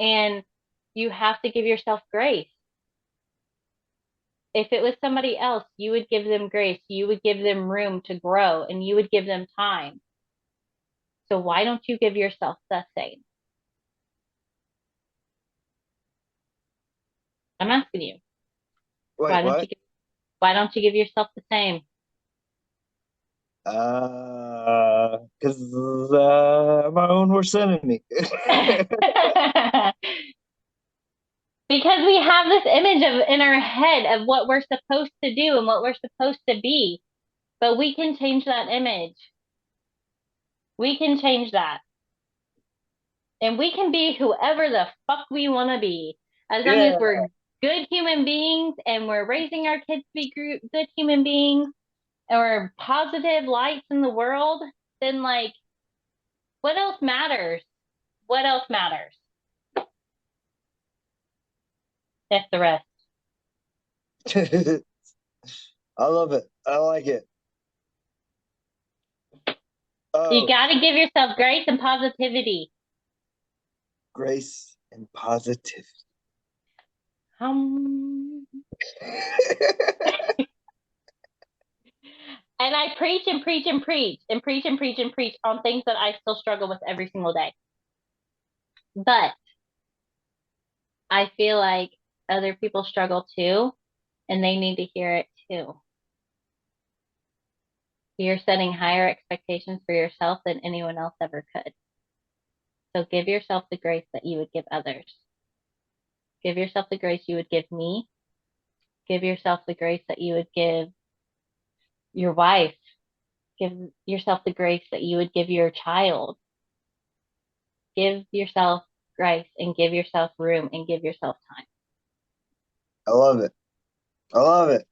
And you have to give yourself grace. If it was somebody else, you would give them grace, you would give them room to grow, and you would give them time. So why don't you give yourself the same? I'm asking you. wait, what? Why don't you give yourself the same? Because my own worst enemy. Because we have this image of in our head of what we're supposed to do and what we're supposed to be. But we can change that image. We can change that. And we can be whoever the fuck we want to be. As long Yeah, as we're good human beings and we're raising our kids to be good human beings and we're positive lights in the world, then like, what else matters? What else matters? That's the rest. I love it. I like it. You Oh, got to give yourself grace and positivity. grace and positivity. And I preach and preach and preach and preach and preach and preach on things that I still struggle with every single day. But I feel like other people struggle too, and they need to hear it too. You're setting higher expectations for yourself than anyone else ever could. So give yourself the grace that you would give others. Give yourself the grace you would give me. Give yourself the grace that you would give your wife. Give yourself the grace that you would give your child. Give yourself grace and give yourself room and give yourself time. I love it. I love it.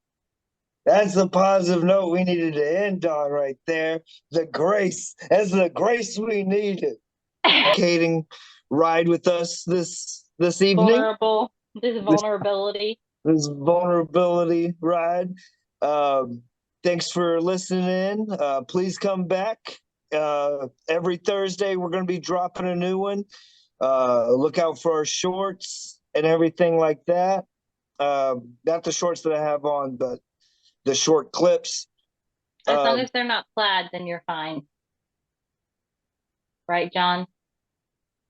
That's the positive note we needed to end on right there. The grace. That's the grace we needed. Cating ride with us this evening. Vulnerable, this This vulnerability. this vulnerability ride. Thanks for listening. Please come back. Every Thursday we're going to be dropping a new one. Look out for our shorts. and everything like that. Not the shorts that I have on, but the short clips. As long as they're not plaid, then you're fine. Right, John?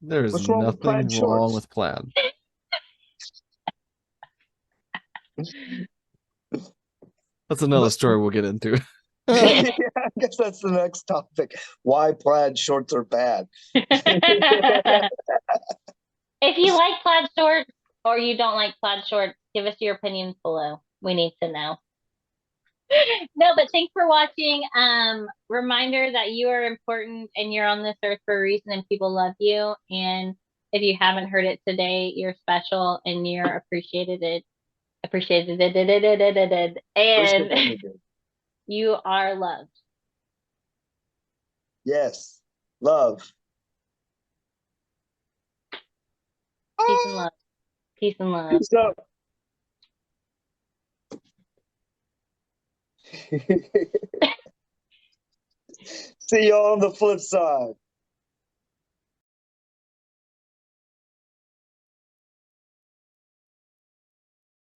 There's What's wrong with nothing plaid wrong shorts? with plaid. That's another story we'll get into. Yeah, I guess that's the next topic. Why plaid shorts are bad. If you like plaid shorts or you don't like plaid shorts, give us your opinions below. We need to know. No, but thanks for watching. Reminder that you are important and you're on this earth for a reason and people love you. And if you haven't heard it today, you're special and you're appreciated. And you are loved. Yes. Love. Peace and love. Peace and love. Peace out. See y'all on the flip side.